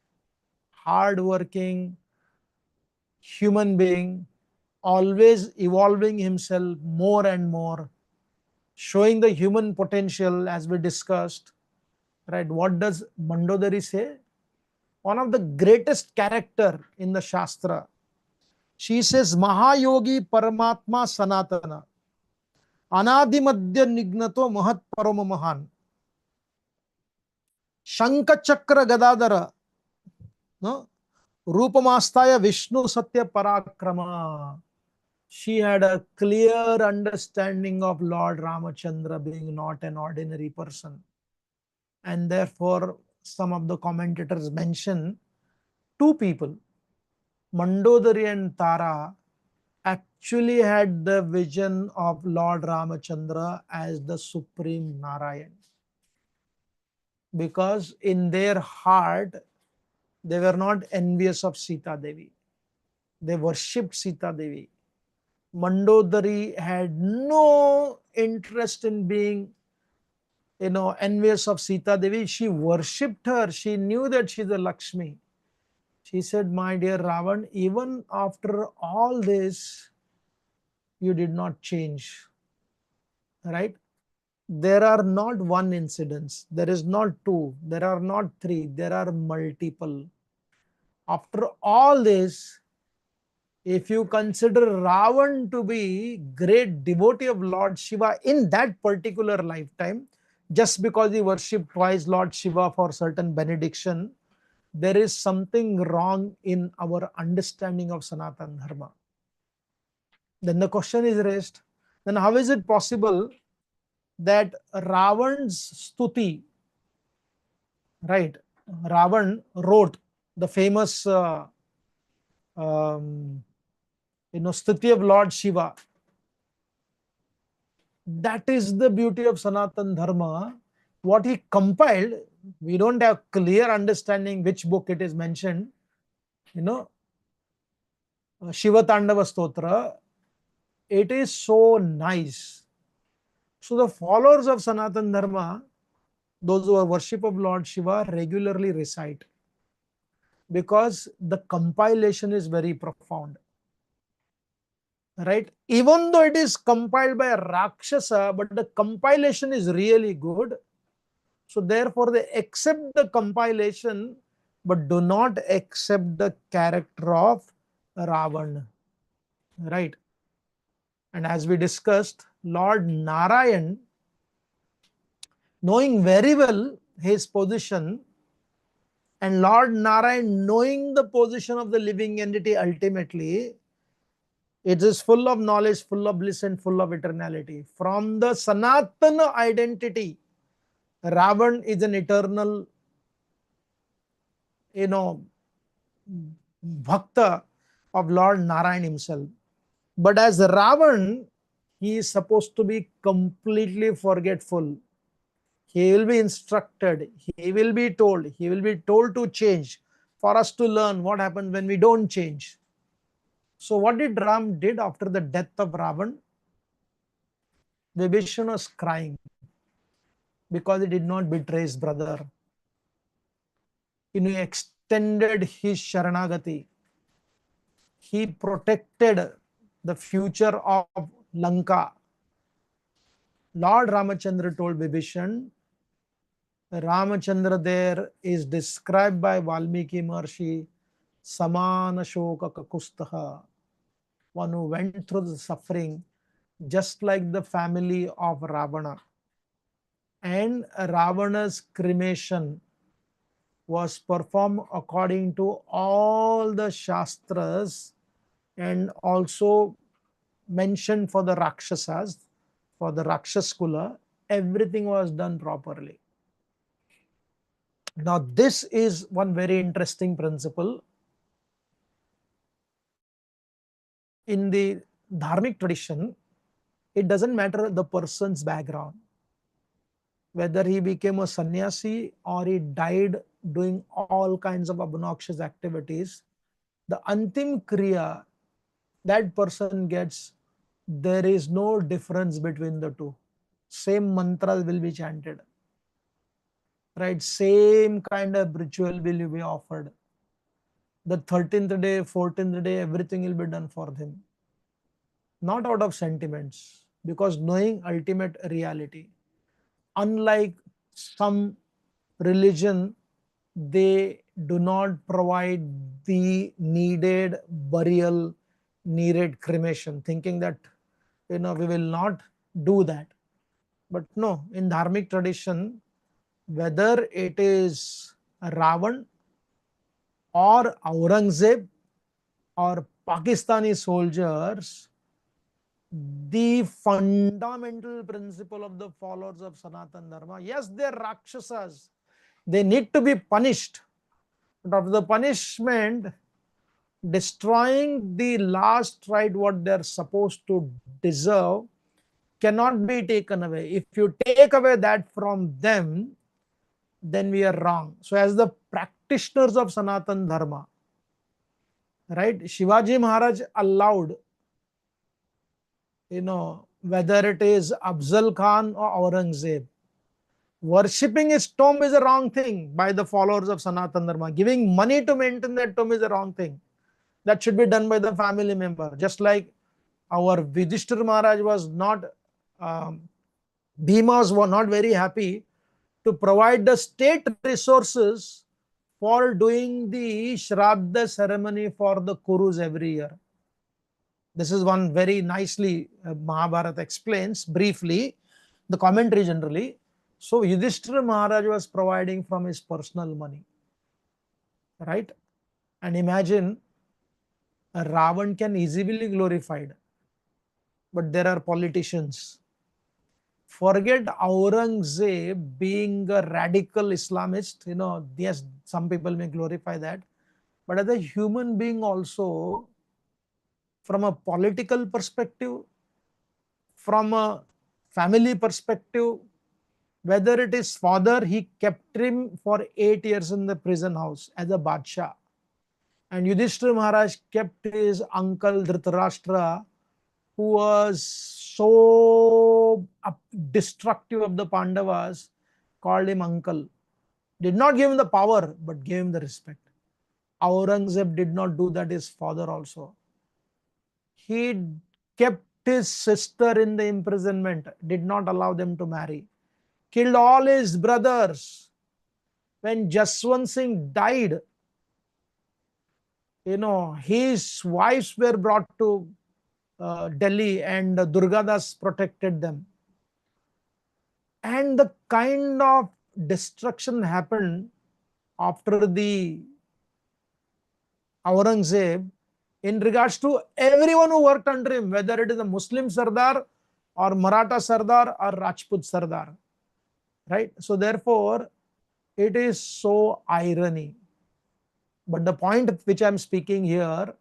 hard-working human being, always evolving himself more and more, showing the human potential as we discussed. Right? What does Mandodari say? One of the greatest character in the Shastra. She says, Mahayogi Paramatma Sanatana, Anadimadya Nignato Mahat Parama Mahan, Shanka Chakra Gadadara, no? Rupamastaya Vishnu Satya Parakrama. She had a clear understanding of Lord Ramachandra being not an ordinary person. And therefore, some of the commentators mention two people, Mandodari and Tara, actually had the vision of Lord Ramachandra as the supreme Narayan. Because in their heart, they were not envious of Sita Devi. They worshipped Sita Devi. Mandodari had no interest in being, envious of Sita Devi. She worshipped her. She knew that she's a Lakshmi. She said, my dear Ravan, even after all this, you did not change. Right? There are not one incidents. There is not two. There are not three. There are multiple. After all this, if you consider Ravan to be great devotee of Lord Shiva in that particular lifetime, just because he worshipped twice Lord Shiva for certain benediction, there is something wrong in our understanding of Sanatana Dharma. Then the question is raised, then how is it possible that Ravan's Stuti, right? Ravan wrote the famous Stuti of Lord Shiva. That is the beauty of Sanatana Dharma. What he compiled, we don't have clear understanding which book it is mentioned. Shiva Tandava Stotra. It is so nice. So the followers of Sanatana Dharma, those who are worship of Lord Shiva, regularly recite, because the compilation is very profound. Right? Even though it is compiled by a Rakshasa, but the compilation is really good. So therefore they accept the compilation, but do not accept the character of Ravana. Right? And as we discussed, Lord Narayan, knowing very well his position, And Lord Narayan, knowing the position of the living entity, ultimately, it is full of knowledge, full of bliss, and full of eternality. From the Sanatana identity, Ravan is an eternal, you know, bhakta of Lord Narayan himself. But as Ravan, he is supposed to be completely forgetful. He will be instructed, he will be told to change for us to learn what happens when we don't change. So what did Ram did after the death of Ravan? Vibhishana was crying because he did not betray his brother. He extended his Sharanagati. He protected the future of Lanka. Lord Ramachandra told Vibhishan, Ramachandra there is described by Valmiki Maharshi, Samana Shoka Kakustaha, one who went through the suffering just like the family of Ravana. And Ravana's cremation was performed according to all the Shastras and also mentioned for the Rakshasas, for the Rakshas Kula, everything was done properly. Now, this is one very interesting principle. In the Dharmic tradition, it doesn't matter the person's background, whether he became a sannyasi or he died doing all kinds of obnoxious activities, the antim kriya that person gets, there is no difference between the two. Same mantras will be chanted, right? Same kind of ritual will be offered. The 13th day, 14th day, everything will be done for them. Not out of sentiments, because knowing ultimate reality. Unlike some religion, they do not provide the needed burial, needed cremation, thinking that we will not do that. But no, in Dharmic tradition, whether it is Ravan or Aurangzeb or Pakistani soldiers, the fundamental principle of the followers of Sanatan Dharma, yes, they're Rakshasas, they need to be punished, but of the punishment, destroying the last right, what they're supposed to deserve, cannot be taken away. If you take away that from them, then we are wrong. So as the practitioners of Sanatan Dharma, right, Shivaji Maharaj allowed, whether it is Afzal Khan or Aurangzeb, worshipping his tomb is a wrong thing by the followers of Sanatan Dharma. Giving money to maintain that tomb is a wrong thing. That should be done by the family member. Just like our Yudhishthira Maharaj was not, Bhimas were not very happy to provide the state resources for doing the Shraddha ceremony for the Kurus every year. This is one very nicely Mahabharata explains briefly, the commentary generally. So Yudhishthira Maharaj was providing from his personal money, right? And imagine Ravan can easily be glorified, but there are politicians. Forget Aurangzeb being a radical Islamist, yes, some people may glorify that, but as a human being also, from a political perspective, from a family perspective, whether it is father, he kept him for 8 years in the prison house as a Badshah. And Yudhishthira Maharaj kept his uncle Dhritarashtra, who was so destructive of the Pandavas, called him uncle. Did not give him the power, but gave him the respect. Aurangzeb did not do that, his father also. He kept his sister in the imprisonment, did not allow them to marry. Killed all his brothers. When Jaswant Singh died, his wives were brought to Delhi and Durgadas protected them. And the kind of destruction happened, after the Aurangzeb in regards to everyone who worked under him, whether it is a Muslim Sardar or Maratha Sardar or Rajput Sardar. Right? So therefore, it is so irony. But the point which I am speaking here,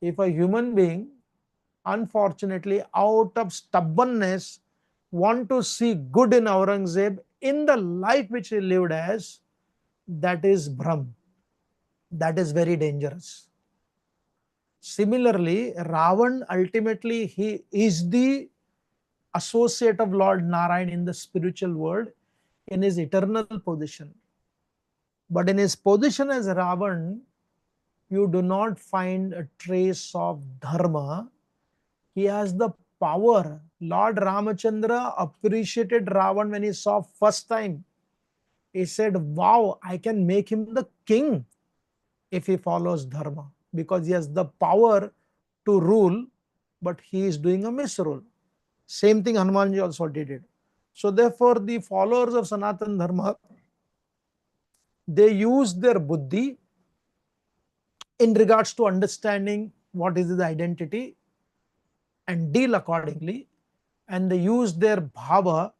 if a human being, unfortunately, out of stubbornness, want to see good in Aurangzeb in the life which he lived as, that is Brahm. That is very dangerous. Similarly, Ravan ultimately he is the associate of Lord Narayan in the spiritual world in his eternal position. But in his position as Ravan, you do not find a trace of Dharma. He has the power. Lord Ramachandra appreciated Ravan when he saw first time. He said, wow, I can make him the king if he follows Dharma, because he has the power to rule, but he is doing a misrule. Same thing Hanumanji also did it. So therefore, the followers of Sanatana Dharma, they use their buddhi in regards to understanding what is his identity and deal accordingly, and they use their bhava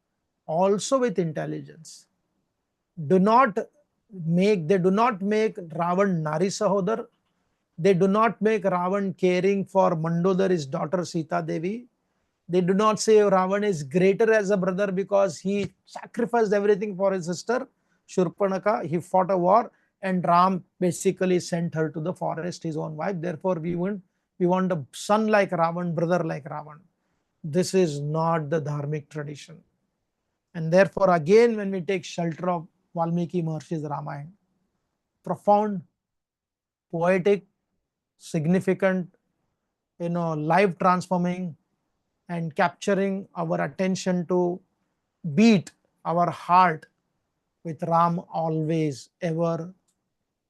also with intelligence. They do not make Ravan Nari Sahodar. They do not make Ravan caring for Mandodari's daughter Sita Devi. They do not say Ravan is greater as a brother because he sacrificed everything for his sister Shurpanaka. He fought a war and Ram basically sent her to the forest, his own wife. Therefore, we want a son like Ravan, brother like Ravan. This is not the Dharmic tradition. And therefore, again, when we take shelter of Valmiki Maharshi's Ramayana, profound, poetic, significant, life transforming, and capturing our attention to beat our heart with Ram always, ever,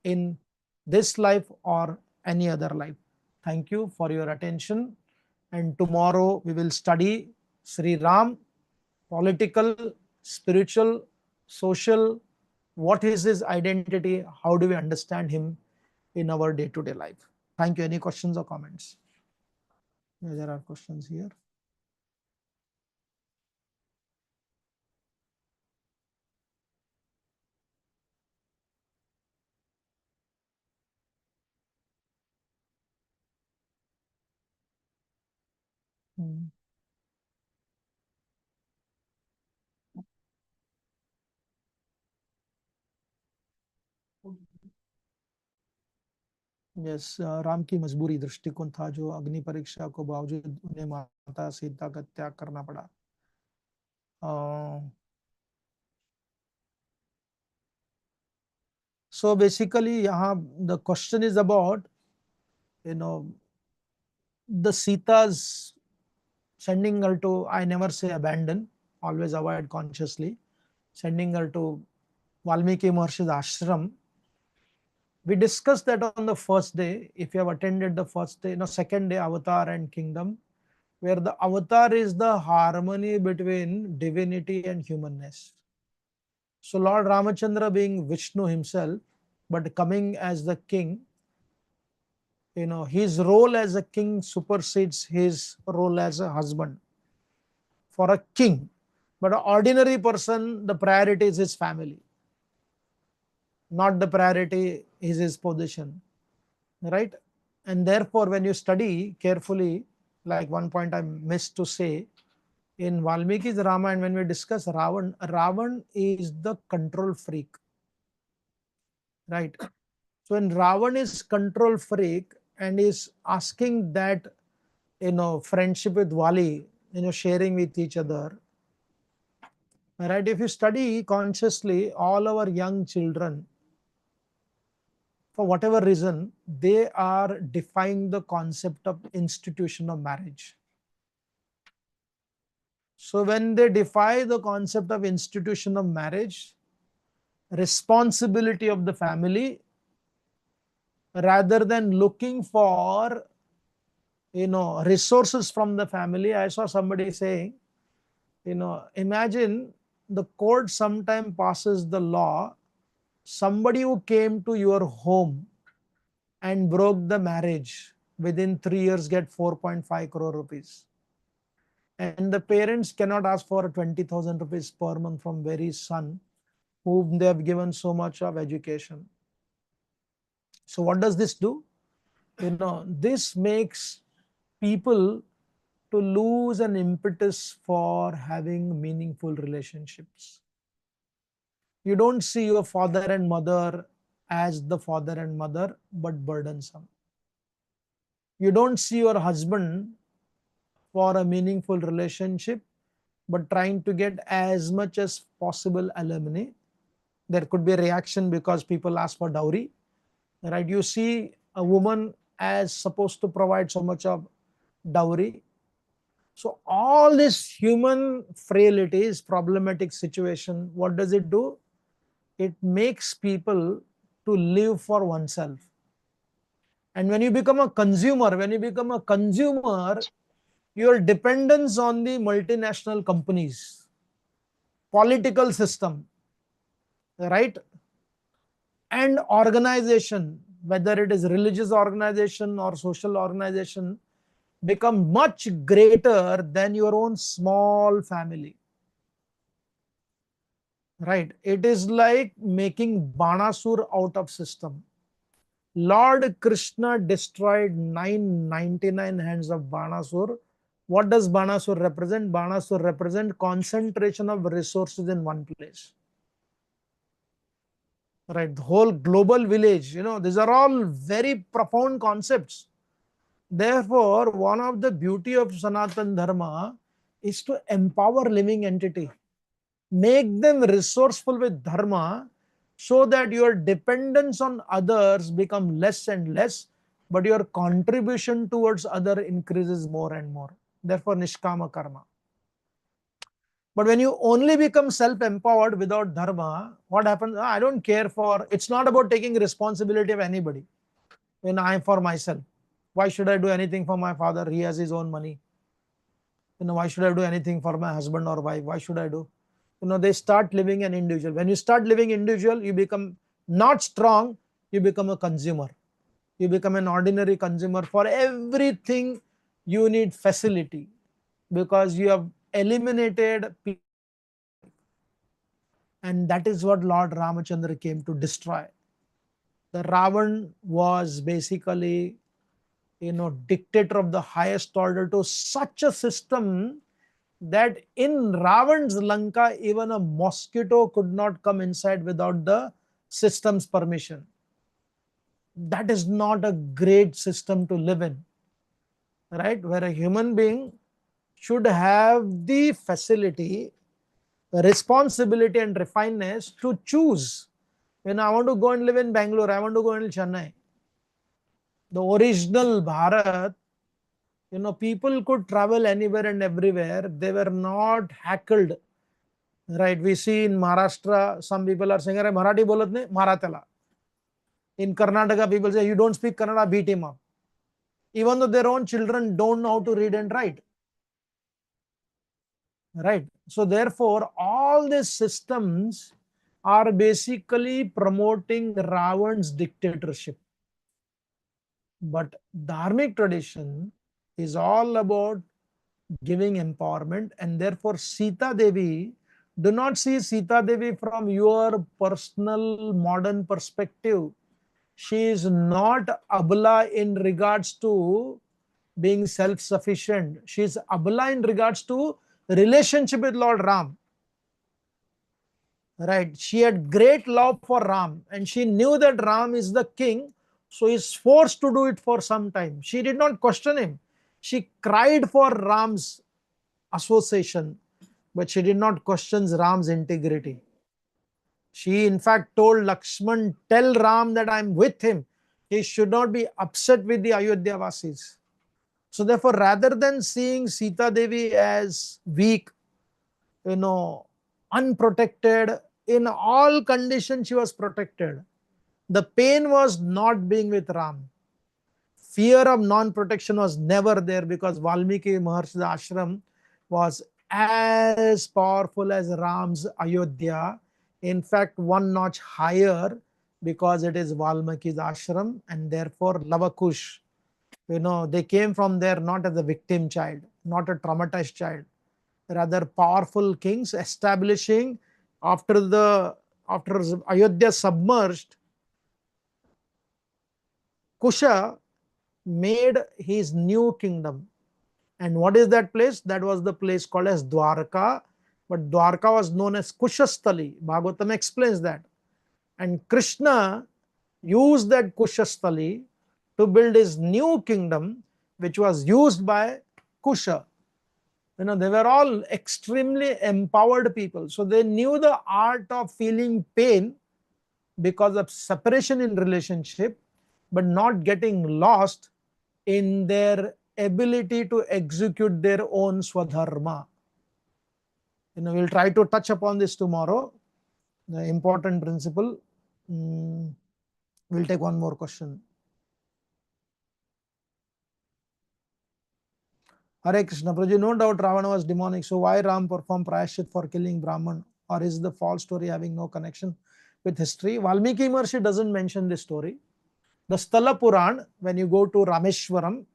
in this life or any other life. Thank you for your attention. And tomorrow we will study Sri Ram, political, spiritual, social, what is his identity, how do we understand him in our day-to-day life. Thank you. Any questions or comments? Yeah, there are questions here. Yes, Ram की मजबूरी दृष्टिकोण था जो अग्नि परीक्षा को बावजूद उन्हें माता सीता का त्याग करना पड़ा. So basically यहाँ the question is about the Sita's sending her to, I never say abandon, always avoid consciously, sending her to Valmiki Maharshi's ashram. We discussed that on the first day. If you have attended the first day, second day, avatar and kingdom, where the avatar is the harmony between divinity and humanness. So Lord Ramachandra being Vishnu himself, but coming as the king, his role as a king supersedes his role as a husband for a king. But an ordinary person, the priority is his family, not the priority is his position, right? And therefore, when you study carefully, like one point I missed to say, in Valmiki's Ramayana, when we discuss Ravan, Ravan is the control freak, right? So when Ravan is control freak and is asking that, friendship with Vali, sharing with each other, right? If you study consciously, all our young children, for whatever reason, they are defying the concept of institution of marriage. So when they defy the concept of institution of marriage, responsibility of the family, rather than looking for resources from the family, I saw somebody saying, imagine the court sometime passes the law somebody who came to your home and broke the marriage within 3 years get 4.5 crore rupees. And the parents cannot ask for 20,000 rupees per month from very son whom they have given so much of education. So what does this do? This makes people to lose an impetus for having meaningful relationships. You don't see your father and mother as the father and mother, but burdensome. You don't see your husband for a meaningful relationship, but trying to get as much as possible alimony. There could be a reaction because people ask for dowry, right? You see a woman as supposed to provide so much of dowry. So all this human frailties, problematic situation, what does it do? It makes people to live for oneself. And when you become a consumer, your dependence on the multinational companies, political system, right? And organization, whether it is religious organization or social organization, become much greater than your own small family. Right? It is like making Banasur out of system. Lord Krishna destroyed 999 hands of Banasur. What does Banasur represent? Banasur represent concentration of resources in one place. Right? The whole global village, these are all very profound concepts. Therefore, one of the beauty of Sanatan Dharma is to empower living entity. Make them resourceful with dharma so that your dependence on others become less and less, but your contribution towards other increases more and more. Therefore, nishkama karma. But when you only become self-empowered without dharma, what happens? I don't care for, it's not about taking responsibility of anybody. When I am for myself. Why should I do anything for my father? He has his own money. Why should I do anything for my husband or wife? Why should I do? They start living an individual. When you start living individual, you become not strong, you become a consumer. You become an ordinary consumer. For everything, you need facility because you have eliminated people. And that is what Lord Ramachandra came to destroy. The Ravan was basically, dictator of the highest order to such a system that in Ravan's Lanka, even a mosquito could not come inside without the system's permission. That is not a great system to live in, right? Where a human being should have the facility, responsibility and refinedness to choose. When I want to go and live in Bangalore, I want to go in Chennai. The original Bharat, people could travel anywhere and everywhere. They were not hackled. Right, we see in Maharashtra, some people are saying, Marathi bolat nahi, Marathala. In Karnataka, people say, you don't speak Kannada, beat him up. Even though their own children don't know how to read and write. Right. So therefore, all these systems are basically promoting Ravan's dictatorship. But Dharmic tradition is all about giving empowerment, and therefore Sita Devi, do not see Sita Devi from your personal modern perspective. She is not abla in regards to being self-sufficient. She is abla in regards to relationship with Lord Ram. Right? She had great love for Ram and she knew that Ram is the king, so is forced to do it for some time. She did not question him. She cried for Ram's association, but she did not question Ram's integrity. She in fact told Lakshman, tell Ram that I am with him. He should not be upset with the Ayodhya Vasis. So therefore, rather than seeing Sita Devi as weak, unprotected, in all conditions she was protected. The pain was not being with Ram. Fear of non-protection was never there because Valmiki Maharshi's ashram was as powerful as Ram's Ayodhya in fact one notch higher, because it is Valmiki's ashram, and therefore Lavakush, they came from there not as a victim child, not a traumatized child, rather powerful kings establishing after Ayodhya submerged. Kusha made his new kingdom. And what is that place? That was the place called as Dwarka. But Dwarka was known as Kushasthali. Bhagavatam explains that. And Krishna used that Kushasthali to build his new kingdom, which was used by Kusha. They were all extremely empowered people. So they knew the art of feeling pain because of separation in relationship, but not getting lost in their ability to execute their own swadharma. We'll try to touch upon this tomorrow, the important principle. We'll take one more question. Hare Krishna. Prabhuji, no doubt Ravana was demonic. So why Ram performed prayashit for killing Brahman? Or is the false story having no connection with history? Valmiki Maharshi doesn't mention this story. The Sthala Puran, when you go to Rameshwaram,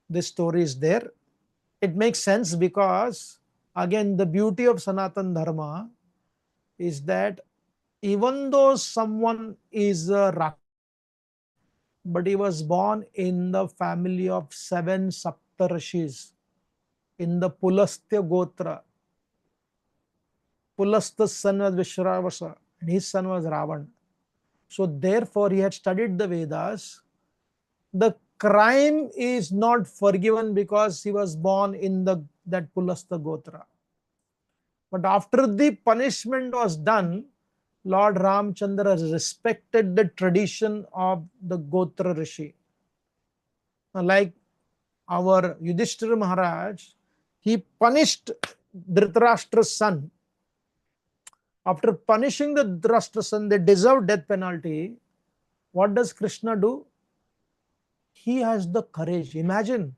this story is there. It makes sense because, again, the beauty of Sanatan Dharma is that even though someone is a Rakshasa, but he was born in the family of 7 Saptarshis, in the Pulastya Gotra. Pulasta's son was Vishravasa, and his son was Ravana. So therefore, he had studied the Vedas. The crime is not forgiven because he was born in that Pulastya Gotra. But after the punishment was done, Lord Ramchandra respected the tradition of the Gotra Rishi. Like our Yudhishthira Maharaj, he punished Dhritarashtra's son. After punishing the Dhritarashtra's son, they deserve death penalty. What does Krishna do? He has the courage. Imagine,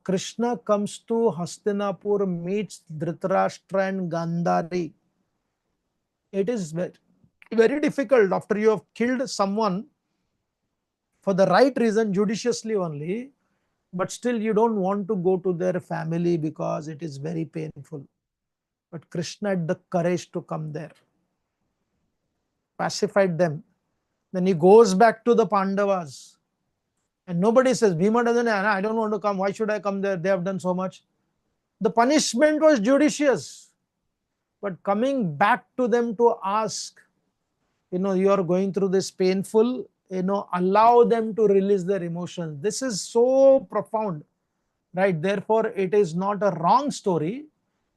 Krishna comes to Hastinapur, meets Dhritarashtra and Gandhari. It is very, very difficult after you have killed someone for the right reason, judiciously only, but still you don't want to go to their family because it is very painful. But Krishna had the courage to come there, pacified them. Then he goes back to the Pandavas. And nobody says, Bhima doesn't, I don't want to come. Why should I come there? They have done so much. The punishment was judicious. But coming back to them to ask, you are going through this painful, allow them to release their emotions. This is so profound, right? Therefore, it is not a wrong story,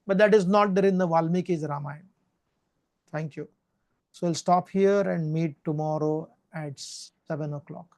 but that is not there in the Valmiki's Ramayana. Thank you. So we'll stop here and meet tomorrow at 7 o'clock.